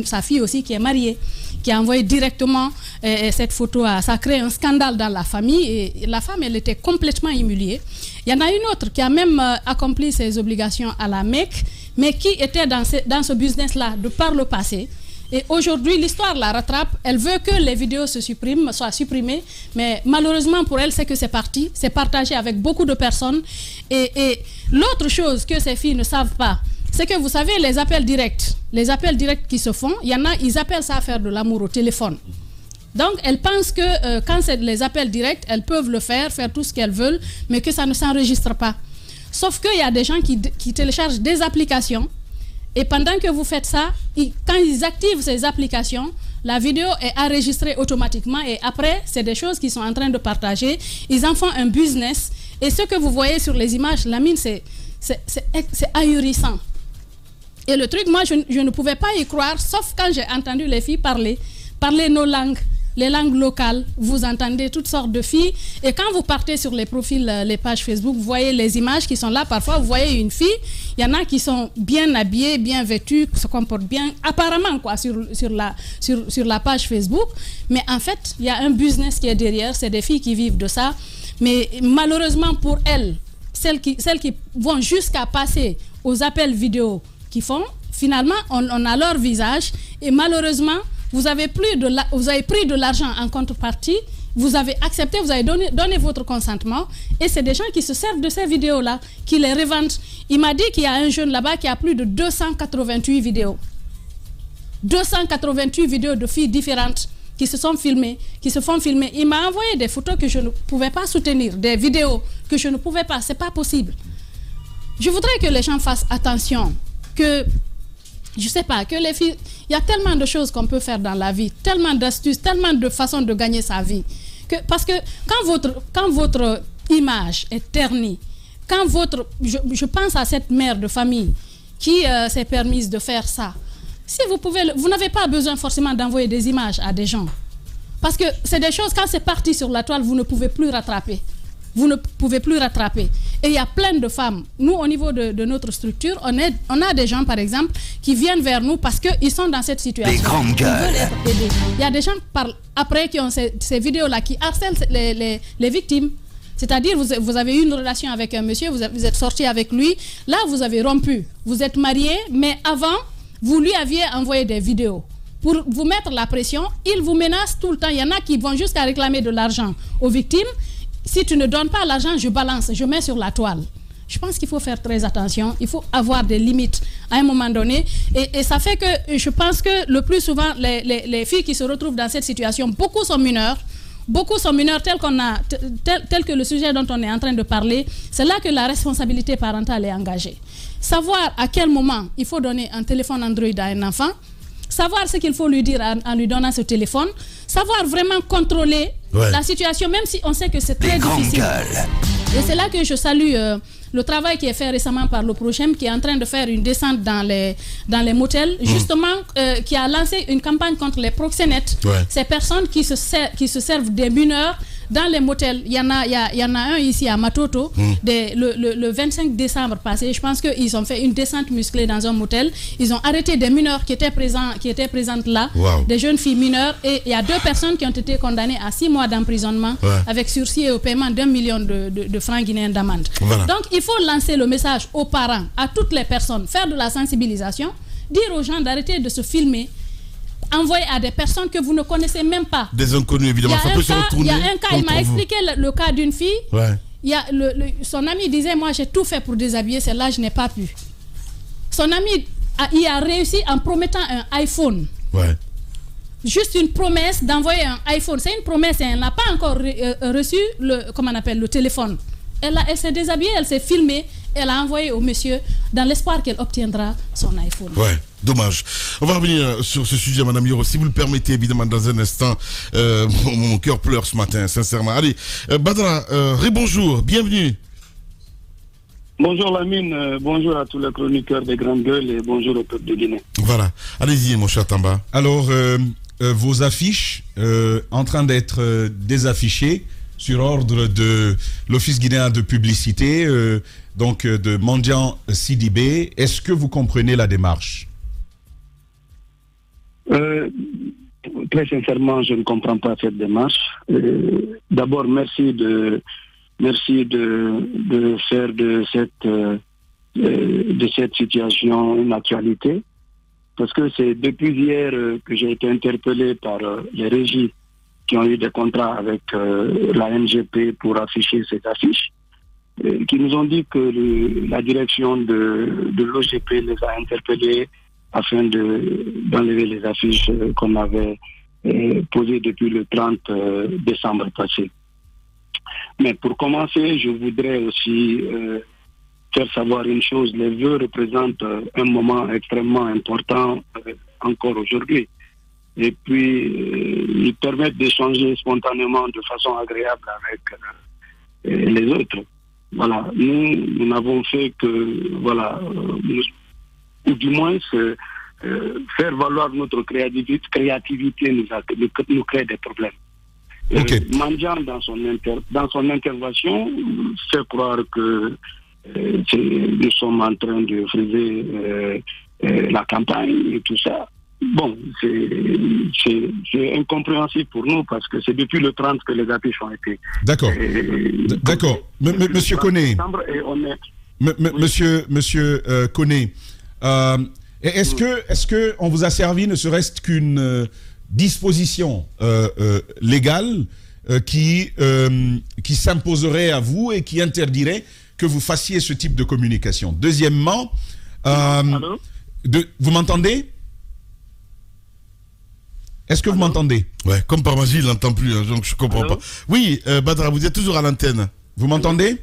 sa fille aussi qui est mariée, qui a envoyé directement cette photo. Ça a créé un scandale dans la famille. Et la femme, elle était complètement humiliée. Il y en a une autre qui a même accompli ses obligations à la Mecque, mais qui était dans ce business-là de par le passé. Et aujourd'hui, l'histoire la rattrape. Elle veut que les vidéos soient supprimées. Mais malheureusement pour elle, c'est que c'est parti. C'est partagé avec beaucoup de personnes. Et l'autre chose que ces filles ne savent pas, c'est que vous savez, les appels directs qui se font, il y en a, ils appellent ça faire de l'amour au téléphone. Donc, elles pensent que quand c'est les appels directs, elles peuvent le faire tout ce qu'elles veulent, mais que ça ne s'enregistre pas. Sauf qu'il y a des gens qui téléchargent des applications. Et pendant que vous faites ça, quand ils activent ces applications, la vidéo est enregistrée automatiquement et après, c'est des choses qu'ils sont en train de partager. Ils en font un business. Et ce que vous voyez sur les images, Lamine, c'est ahurissant. Et le truc, moi, je ne pouvais pas y croire, sauf quand j'ai entendu les filles parler nos langues. Les langues locales, vous entendez toutes sortes de filles. Et quand vous partez sur les profils, les pages Facebook, vous voyez les images qui sont là. Parfois, vous voyez une fille. Il y en a qui sont bien habillées, bien vêtues, se comportent bien, apparemment, quoi, sur la page Facebook. Mais en fait, il y a un business qui est derrière. C'est des filles qui vivent de ça. Mais malheureusement pour elles, celles qui vont jusqu'à passer aux appels vidéo qu'ils font, finalement, on a leur visage et malheureusement, vous avez pris de l'argent en contrepartie, vous avez accepté, vous avez donné votre consentement et c'est des gens qui se servent de ces vidéos-là, qui les revendent. Il m'a dit qu'il y a un jeune là-bas qui a plus de 288 vidéos. 288 vidéos de filles différentes qui se font filmer. Il m'a envoyé des photos que je ne pouvais pas soutenir, des vidéos que je ne pouvais pas, c'est pas possible. Je voudrais que les gens fassent attention, que, je sais pas, que les filles, il y a tellement de choses qu'on peut faire dans la vie, tellement d'astuces, tellement de façons de gagner sa vie. Parce que quand votre image est ternie, je pense à cette mère de famille qui s'est permise de faire ça. Si vous n'avez pas besoin forcément d'envoyer des images à des gens. Parce que c'est des choses, quand c'est parti sur la toile, vous ne pouvez plus rattraper. Et il y a plein de femmes. Nous, au niveau de notre structure, on a des gens, par exemple, qui viennent vers nous parce qu'ils sont dans cette situation. Les grandes gueules. Ils veulent être aidés. Il y a des gens après qui ont ces vidéos-là, qui harcèlent les victimes. C'est-à-dire, vous avez eu une relation avec un monsieur, vous êtes sorti avec lui, là, vous avez rompu. Vous êtes marié, mais avant, vous lui aviez envoyé des vidéos. Pour vous mettre la pression, il vous menace tout le temps. Il y en a qui vont jusqu'à réclamer de l'argent aux victimes. Si tu ne donnes pas l'argent, je balance, je mets sur la toile. Je pense qu'il faut faire très attention. Il faut avoir des limites à un moment donné. Et ça fait que je pense que le plus souvent, les filles qui se retrouvent dans cette situation, beaucoup sont mineurs. Tel que le sujet dont on est en train de parler. C'est là que la responsabilité parentale est engagée. Savoir à quel moment il faut donner un téléphone Android à un enfant, savoir ce qu'il faut lui dire en lui donnant ce téléphone, savoir vraiment contrôler la situation, même si on sait que c'est très difficile. Et c'est là que je salue le travail qui est fait récemment par le Prochem, qui est en train de faire une descente dans les motels, justement, qui a lancé une campagne contre les proxénètes. Ces personnes qui se servent des mineurs dans les motels. Il y en a un ici à Matoto, le 25 décembre passé. Je pense qu'ils ont fait une descente musclée dans un motel. Ils ont arrêté des mineurs qui étaient présentes là, des jeunes filles mineures. Et il y a 2 personnes qui ont été condamnées à 6 mois d'emprisonnement avec sursis et au paiement d'1 million de francs guinéens d'amende. Donc, il faut lancer le message aux parents, à toutes les personnes, faire de la sensibilisation, dire aux gens d'arrêter de se filmer, envoyer à des personnes que vous ne connaissez même pas. Des inconnus, évidemment. Ça peut se retourner. Il y a un cas, il m'a expliqué le cas d'une fille. Il y a son ami disait, moi j'ai tout fait pour déshabiller celle-là, je n'ai pas pu. Son ami il a réussi en promettant un iPhone. Juste une promesse d'envoyer un iPhone. C'est une promesse et elle n'a pas encore reçu le téléphone. Elle s'est déshabillée, elle s'est filmée, elle a envoyé au monsieur dans l'espoir qu'elle obtiendra son iPhone. Dommage. On va revenir sur ce sujet, Madame Yoro. Si vous le permettez, évidemment, dans un instant, mon cœur pleure ce matin, sincèrement. Allez, Badra, rebonjour, bienvenue. Bonjour Lamine, bonjour à tous les chroniqueurs des Grandes Gueules et bonjour au peuple de Guinée. Voilà, allez-y mon cher Tamba. Alors, vos affiches en train d'être désaffichées sur ordre de l'Office guinéen de publicité, donc de Mandian Sidibé. Est-ce que vous comprenez la démarche? Très sincèrement, je ne comprends pas cette démarche. D'abord, merci de faire de cette situation une actualité, parce que c'est depuis hier que j'ai été interpellé par les régies qui ont eu des contrats avec la NGP pour afficher ces affiches, qui nous ont dit que la direction de l'OGP les a interpellés afin d'enlever les affiches qu'on avait posées depuis le 30 décembre passé. Mais pour commencer, je voudrais aussi faire savoir une chose. Les vœux représentent un moment extrêmement important encore aujourd'hui. Et puis, ils permettent d'échanger spontanément de façon agréable avec les autres. Voilà, nous n'avons fait que, ou du moins, faire valoir notre créativité nous crée des problèmes. Mandian, dans son intervention, fait croire que nous sommes en train de friser la campagne et tout ça. bon, c'est incompréhensible pour nous parce que c'est depuis le 30 que les affiches ont été... D'accord. D'accord. Monsieur Koné. Monsieur Koné, est-ce que on vous a servi ne serait-ce qu'une disposition légale qui s'imposerait à vous et qui interdirait que vous fassiez ce type de communication? Deuxièmement, vous m'entendez? Est-ce que vous m'entendez? Ouais, comme par magie, il n'entend plus, hein, donc je comprends pas. Oui, Badra, vous êtes toujours à l'antenne. Vous m'entendez?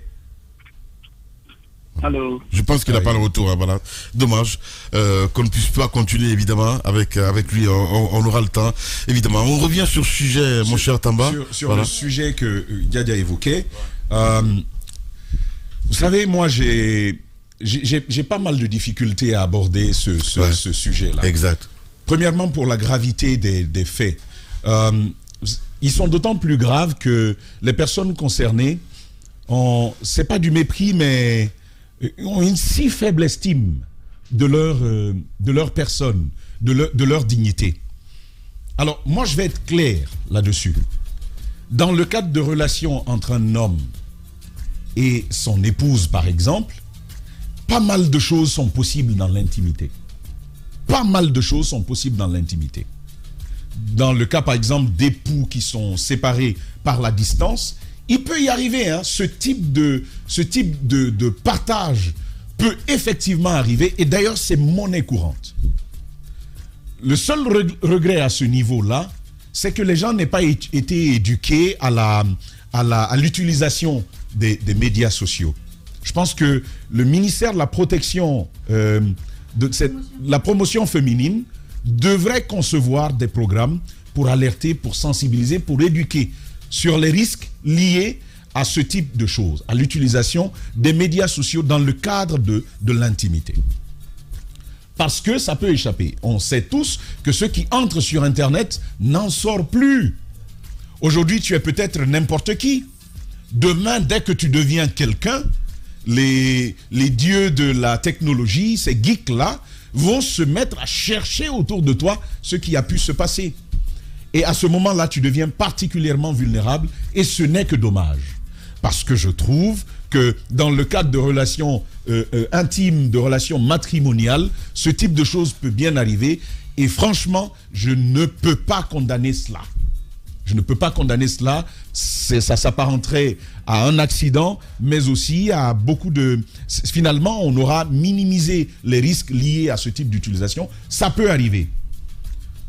Allô. Je pense qu'il n'a pas le retour, hein, voilà. Dommage qu'on ne puisse pas continuer, évidemment, avec lui. On aura le temps, évidemment. On revient sur le sujet, mon cher Tamba. Sur le sujet que Yadia évoquait. Vous savez, moi, j'ai pas mal de difficultés à aborder ce sujet-là. Exact. Premièrement, pour la gravité des faits. Ils sont d'autant plus graves que les personnes concernées c'est pas du mépris, mais ont une si faible estime de leur personne, de leur dignité. Alors, moi, je vais être clair là-dessus. Dans le cadre de relations entre un homme et son épouse, par exemple, pas mal de choses sont possibles dans l'intimité. Pas mal de choses sont possibles dans l'intimité. Dans le cas, par exemple, d'époux qui sont séparés par la distance, il peut y arriver, hein, ce type de partage peut effectivement arriver, et d'ailleurs c'est monnaie courante. Le seul regret à ce niveau-là, c'est que les gens n'aient pas été éduqués à l'utilisation des médias sociaux. Je pense que le ministère de la protection, la promotion féminine devrait concevoir des programmes pour alerter, pour sensibiliser, pour éduquer sur les risques liés à ce type de choses, à l'utilisation des médias sociaux dans le cadre de l'intimité. Parce que ça peut échapper. On sait tous que ceux qui entrent sur Internet n'en sortent plus. Aujourd'hui, tu es peut-être n'importe qui. Demain, dès que tu deviens quelqu'un, les dieux de la technologie, ces geeks-là, vont se mettre à chercher autour de toi ce qui a pu se passer. Et à ce moment-là, tu deviens particulièrement vulnérable, et ce n'est que dommage. Parce que je trouve que dans le cadre de relations intimes, de relations matrimoniales, ce type de choses peut bien arriver, et franchement, je ne peux pas condamner cela. Je ne peux pas condamner cela, ça s'apparenterait à un accident, mais aussi à beaucoup de... Finalement, on aura minimisé les risques liés à ce type d'utilisation. Ça peut arriver.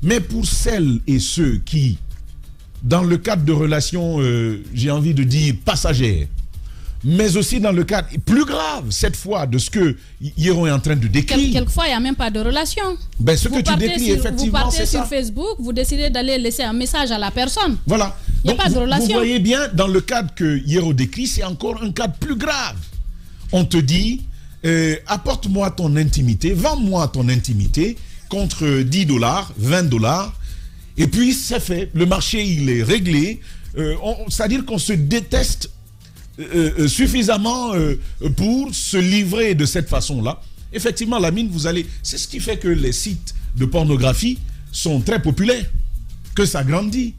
Mais pour celles et ceux qui, dans le cadre de relations, j'ai envie de dire, passagères, mais aussi dans le cadre plus grave, cette fois, de ce que Hierro est en train de décrire. Quelquefois, il n'y a même pas de relation. Ben, ce que tu décris, effectivement, c'est ça. Vous partez sur Facebook, vous décidez d'aller laisser un message à la personne. Voilà. Il n'y a pas de relation. Vous voyez bien, dans le cadre que Hierro décrit, c'est encore un cadre plus grave. On te dit, apporte-moi ton intimité, vends-moi ton intimité contre $10, $20, et puis c'est fait. Le marché, il est réglé. C'est-à-dire qu'on se déteste suffisamment pour se livrer de cette façon-là. Effectivement, Lamine, c'est ce qui fait que les sites de pornographie sont très populaires, que ça grandit.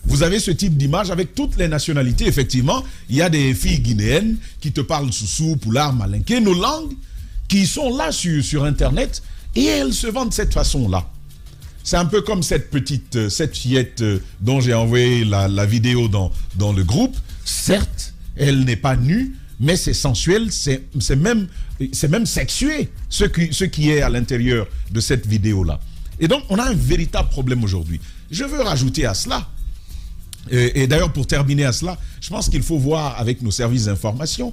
Vous avez ce type d'image avec toutes les nationalités, effectivement. Il y a des filles guinéennes qui te parlent Soussou, Poulard, Malinké, nos langues, qui sont là sur Internet, et elles se vendent de cette façon-là. C'est un peu comme cette fillette dont j'ai envoyé la vidéo dans le groupe. Certes, elle n'est pas nue, mais c'est sensuel, c'est même sexué, ce qui est à l'intérieur de cette vidéo-là. Et donc, on a un véritable problème aujourd'hui. Je veux rajouter à cela, et d'ailleurs pour terminer à cela, je pense qu'il faut voir avec nos services d'information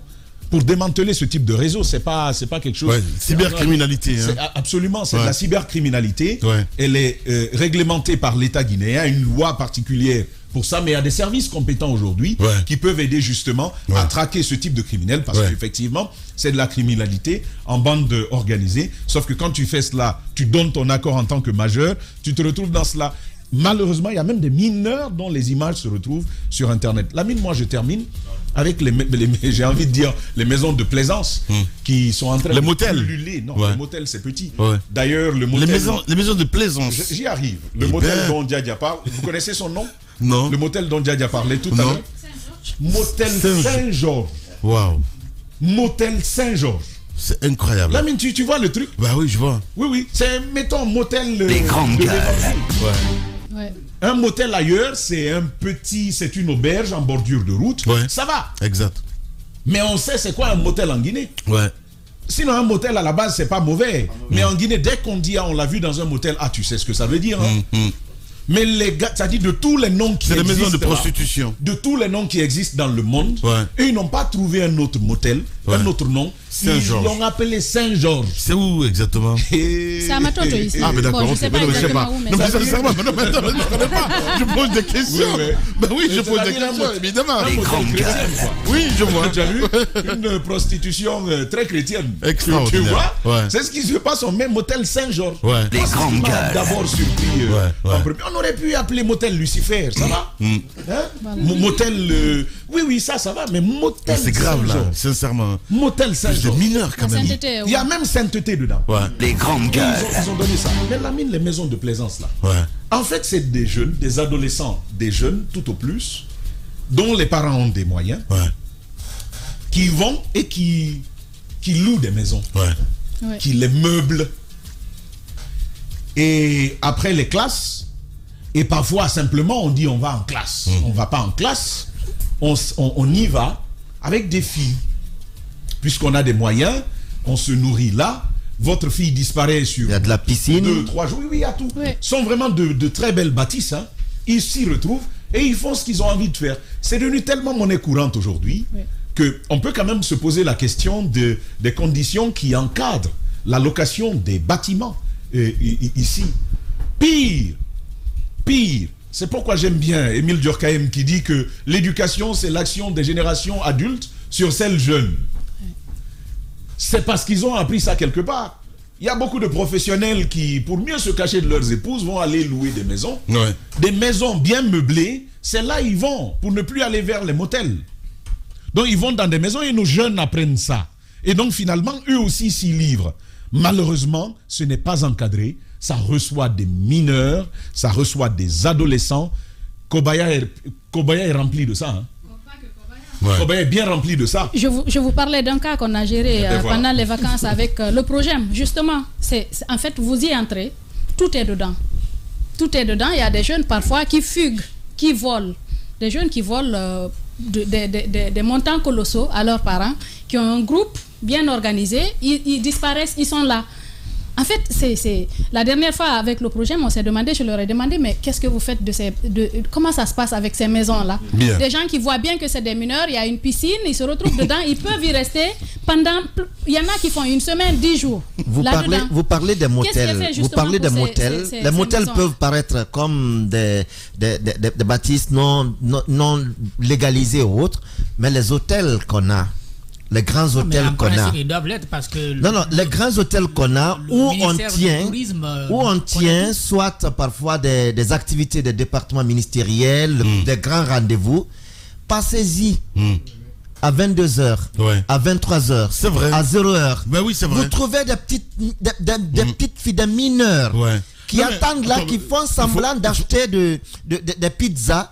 pour démanteler ce type de réseau. C'est pas quelque chose... Ouais, cybercriminalité. Absolument, c'est de la cybercriminalité. Ouais. Elle est réglementée par l'État guinéen, une loi particulière pour ça, mais il y a des services compétents aujourd'hui qui peuvent aider justement à traquer ce type de criminels, parce qu'effectivement, c'est de la criminalité en bande organisée, sauf que quand tu fais cela, tu donnes ton accord en tant que majeur, tu te retrouves dans cela. Malheureusement, il y a même des mineurs dont les images se retrouvent sur Internet. Lamine, moi je termine avec j'ai envie de dire, les maisons de plaisance qui sont en train de pulluler. Non, le motel c'est petit. D'ailleurs, le motel... Les maisons de plaisance. J'y arrive. Le motel dont Diadia parle, vous connaissez son nom? Non. Le motel dont Diadia parlait tout à l'heure. Motel Saint-Georges. Waouh. Motel Saint-Georges. C'est incroyable. Lamine, tu vois le truc? Bah oui, je vois. Oui. C'est, mettons, motel... Les grandes gueules. Ouais. Un motel ailleurs, c'est une auberge en bordure de route. Ouais. Ça va. Exact. Mais on sait c'est quoi un motel en Guinée. Ouais. Sinon, un motel à la base, c'est pas mauvais. Mais en Guinée, dès qu'on dit, on l'a vu dans un motel, tu sais ce que ça veut dire. Hein? Mais les gars, ça dit de tous les noms qui existent. C'est des maisons de prostitution. De tous les noms qui existent dans le monde. Et ils n'ont pas trouvé un autre motel, un autre nom. Ils l'ont appelé Saint-Georges. C'est où exactement? C'est à Matoto ici. Ah, mais d'accord, je sais pas exactement où, mais non, mais sincèrement, je ne connais pas. Je pose des questions. Ben oui, je pose des questions, évidemment. Oui, je vois. Tu as vu une prostitution très chrétienne. Extraordinaire. Tu vois? C'est ce qui se passe au même motel Saint-Georges. Les grandes gueules. D'abord surpris. On aurait pu appeler motel Lucifer, ça va? Motel... Oui, ça va, mais motel c'est grave là, sincèrement. Motel Saint-Georges. C'est mineur quand même. Il y a même sainteté dedans. Les grandes gueules. Ils ont donné ça. Mais Lamine, les maisons de plaisance là. En fait, c'est des jeunes, des adolescents, des jeunes tout au plus, dont les parents ont des moyens, qui vont et qui louent des maisons, qui les meublent. Et après les classes, et parfois simplement on dit on va en classe. On ne va pas en classe, on y va avec des filles. Puisqu'on a des moyens, on se nourrit là. Votre fille disparaît sur... Il y a de la piscine. 2-3 jours. Oui, il y a tout. Ce sont vraiment de très belles bâtisses. Hein. Ils s'y retrouvent et ils font ce qu'ils ont envie de faire. C'est devenu tellement monnaie courante aujourd'hui qu'on peut quand même se poser la question des conditions qui encadrent la location des bâtiments ici. Pire. C'est pourquoi j'aime bien Émile Durkheim qui dit que l'éducation, c'est l'action des générations adultes sur celles jeunes. C'est parce qu'ils ont appris ça quelque part. Il y a beaucoup de professionnels qui, pour mieux se cacher de leurs épouses, vont aller louer des maisons. Des maisons bien meublées, c'est là ils vont, pour ne plus aller vers les motels. Donc ils vont dans des maisons et nos jeunes apprennent ça. Et donc finalement, eux aussi s'y livrent. Malheureusement, ce n'est pas encadré. Ça reçoit des mineurs, ça reçoit des adolescents. Kobaya est rempli de ça. Hein. Kobaya est bien rempli de ça. Je vous parlais d'un cas qu'on a géré pendant les vacances avec le projet. Justement, en fait, vous y entrez, tout est dedans. Tout est dedans. Il y a des jeunes parfois qui fuguent, qui volent. Des jeunes qui volent des montants colossaux à leurs parents, qui ont un groupe bien organisé. Ils disparaissent, ils sont là. En fait, c'est la dernière fois avec le projet, je leur ai demandé, mais qu'est-ce que vous faites comment ça se passe avec ces maisons-là? Des gens qui voient bien que c'est des mineurs, il y a une piscine, ils se retrouvent dedans, ils peuvent y rester pendant... Il y en a qui font une semaine, 10 jours. Vous parlez des motels. Les motels peuvent paraître comme des bâtisses non légalisées ou autres, mais les hôtels qu'on a, les grands hôtels qu'on a. Ils doivent l'être parce que les grands hôtels qu'on a où on tient soit parfois des activités des départements ministériels, des grands rendez-vous. Passez-y à 22h, à 23h, c'est vrai. À 0h. Ben oui, c'est vrai. Vous trouvez des petites filles, des mineurs qui attendent là, qui font semblant d'acheter des pizzas.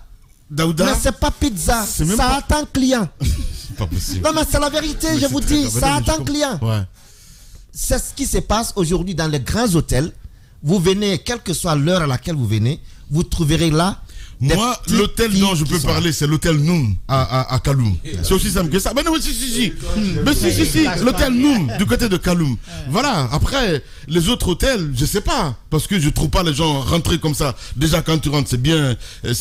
Daouda, mais c'est pas pizza, ça attend client. Pas possible. Non mais c'est la vérité, je vous dis, ça attend client. C'est ce qui se passe aujourd'hui dans les grands hôtels. Vous venez, quelle que soit l'heure à laquelle vous venez, vous trouverez là. Moi, l'hôtel dont je peux parler, c'est l'hôtel Noum à Kaloum. C'est aussi simple que ça. Mais non, si. Mais si, l'hôtel Noum du côté de Kaloum. Voilà, après, les autres hôtels, je sais pas. Parce que je trouve pas les gens rentrer comme ça. Déjà, quand tu rentres, c'est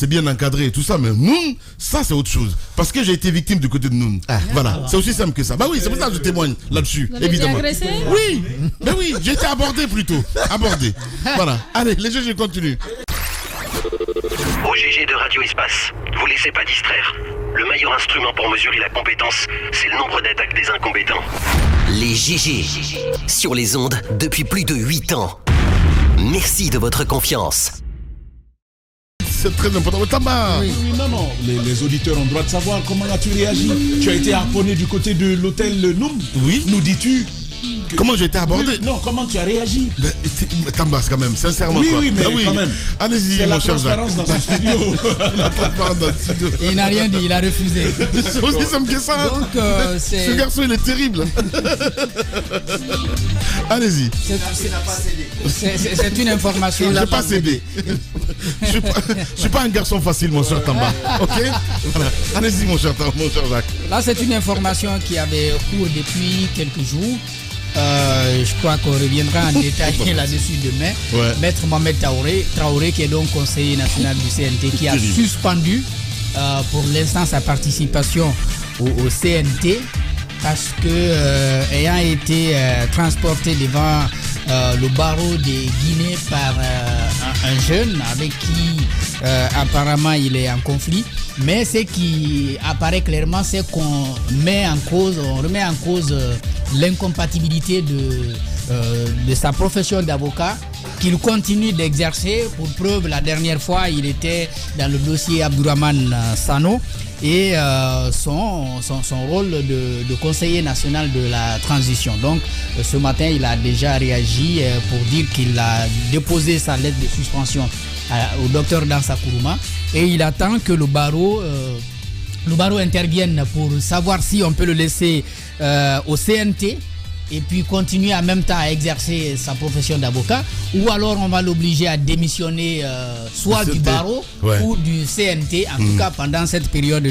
bien encadré et tout ça. Mais Noum, ça, c'est autre chose. Parce que j'ai été victime du côté de Noum. Voilà, c'est aussi simple que ça. Bah oui, c'est pour ça que je témoigne là-dessus, évidemment. Oui, mais oui, j'ai été abordé plutôt. Voilà. Allez, les jeux, je continue. Au GG de Radio Espace, vous laissez pas distraire. Le meilleur instrument pour mesurer la compétence, c'est le nombre d'attaques des incompétents. Les GG, sur les ondes depuis plus de 8 ans. Merci de votre confiance. C'est très important. Tamba. Oui, non. Les auditeurs ont le droit de savoir comment as-tu réagi. Tu as été harponné du côté de l'hôtel Noum. Oui. Nous dis-tu comment j'ai été abordé? Non, comment tu as réagi? Tambas quand même, sincèrement. Oui, mais quand même. Allez-y, mon cher Jacques. Transparence dans ce studio. La transparence dans ce studio. Il n'a rien dit, il a refusé. C'est aussi simple que ça. Donc, ce garçon, il est terrible. Allez-y. C'est une information. Je n'ai pas cédé. Je ne suis pas un garçon facile, mon cher Tamba. Ok, voilà. Allez-y, mon cher Jacques. Là, c'est une information qui avait cours depuis quelques jours. Je crois qu'on reviendra en détail là-dessus demain. Ouais. Maître Mohamed Traoré, qui est donc conseiller national du CNT, qui a suspendu pour l'instant sa participation au CNT parce que ayant été transporté devant le barreau de Guinée par un jeune avec qui apparemment il est en conflit. Mais ce qui apparaît clairement, c'est qu'on remet en cause l'incompatibilité de sa profession d'avocat qu'il continue d'exercer. Pour preuve, la dernière fois, il était dans le dossier Abdourahmane Sano et son rôle de conseiller national de la transition. Donc, ce matin, il a déjà réagi pour dire qu'il a déposé sa lettre de suspension au docteur Dansa Kourouma et il attend que le barreau intervienne pour savoir si on peut le laisser au CNT et puis continuer en même temps à exercer sa profession d'avocat, ou alors on va l'obliger à démissionner soit du barreau ou du CNT, en tout cas pendant cette période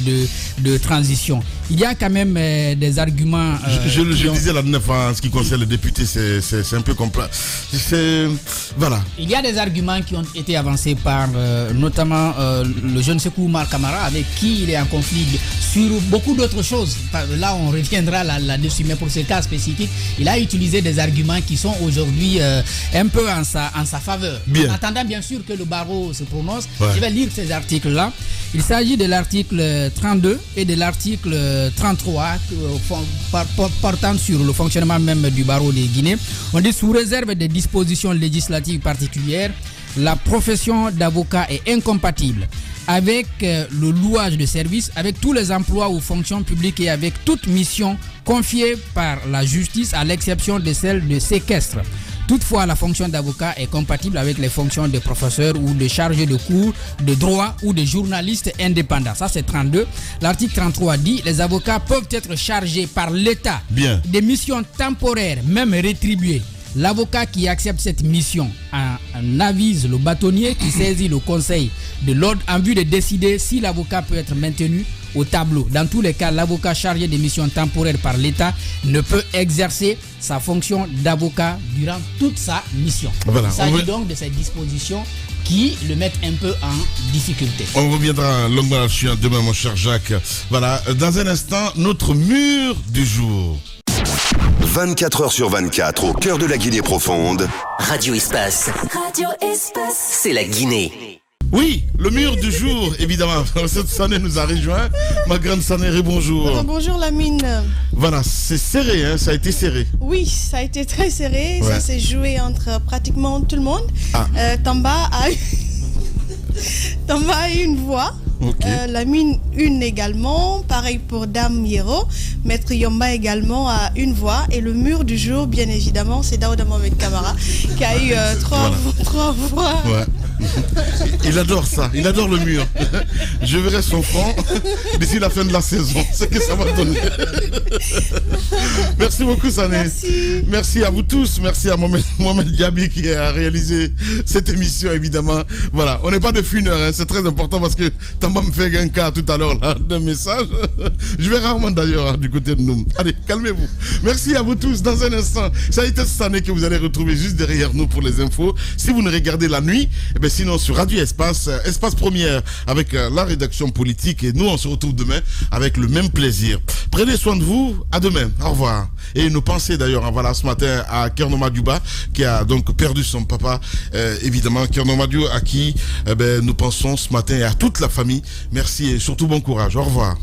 de transition. Il y a quand même des arguments... je disais la dernière fois, en ce qui concerne les députés, c'est un peu complexe. Voilà. Il y a des arguments qui ont été avancés par notamment le jeune Sékou Oumar Kamara, avec qui il est en conflit sur beaucoup d'autres choses. Là, on reviendra là-dessus, mais pour ce cas spécifique, il a utilisé des arguments qui sont aujourd'hui un peu en sa faveur. Bien. En attendant bien sûr que le barreau se prononce, je vais lire ces articles-là. Il s'agit de l'article 32 et de l'article 33 portant sur le fonctionnement même du barreau de Guinée. On dit sous réserve des dispositions législatives particulières, la profession d'avocat est incompatible avec le louage de service, avec tous les emplois ou fonctions publiques et avec toute mission confiée par la justice à l'exception de celle de séquestre. Toutefois, la fonction d'avocat est compatible avec les fonctions de professeur ou de chargé de cours, de droit ou de journaliste indépendant. Ça, c'est 32. L'article 33 dit les avocats peuvent être chargés par l'État des missions temporaires, même rétribuées. L'avocat qui accepte cette mission en avise le bâtonnier qui saisit le conseil de l'ordre en vue de décider si l'avocat peut être maintenu au tableau. Dans tous les cas, l'avocat chargé des missions temporaires par l'État ne peut exercer sa fonction d'avocat durant toute sa mission. Voilà. Il s'agit donc de ces dispositions qui le mettent un peu en difficulté. On reviendra longuement là-dessus demain, mon cher Jacques. Voilà, dans un instant, notre mur du jour. 24 heures sur 24, au cœur de la Guinée profonde. Radio Espace. Radio Espace. C'est la Guinée. Oui, le mur du jour, évidemment. Cette Sané nous a rejoint. Ma grande Sané, bonjour. Bonjour Lamine. Voilà, c'est serré, hein, ça a été serré. Oui, ça a été très serré. Ouais. Ça s'est joué entre pratiquement tout le monde. Tamba a eu une voix. Okay. Lamine une également, pareil pour Dame Yero. Maître Yomba également a une voix. Et le mur du jour, bien évidemment, c'est Daouda Mohamed Kamara qui a eu trois voix. Ouais. Il adore ça, il adore le mur. Je verrai son front d'ici la fin de la saison. C'est que ça va donner. Merci beaucoup Sané. Merci à vous tous. Merci à Mohamed Diaby qui a réalisé cette émission évidemment. Voilà, on n'est pas de funeur, hein. C'est très important parce que Tamba me fait un cas tout à l'heure là d'un message. Je vais rarement d'ailleurs du côté de nous. Allez, calmez-vous. Merci à vous tous. Dans un instant, ça a été Sané que vous allez retrouver juste derrière nous pour les infos. Si vous nous regardez la nuit, sinon sur Radio Espace, Espace Première avec la rédaction politique et nous on se retrouve demain avec le même plaisir. Prenez soin de vous, à demain, au revoir. Et nos pensées d'ailleurs, voilà ce matin à Kerno Diouba qui a donc perdu son papa, évidemment Kerno Diouba à qui nous pensons ce matin et à toute la famille. Merci et surtout bon courage, au revoir.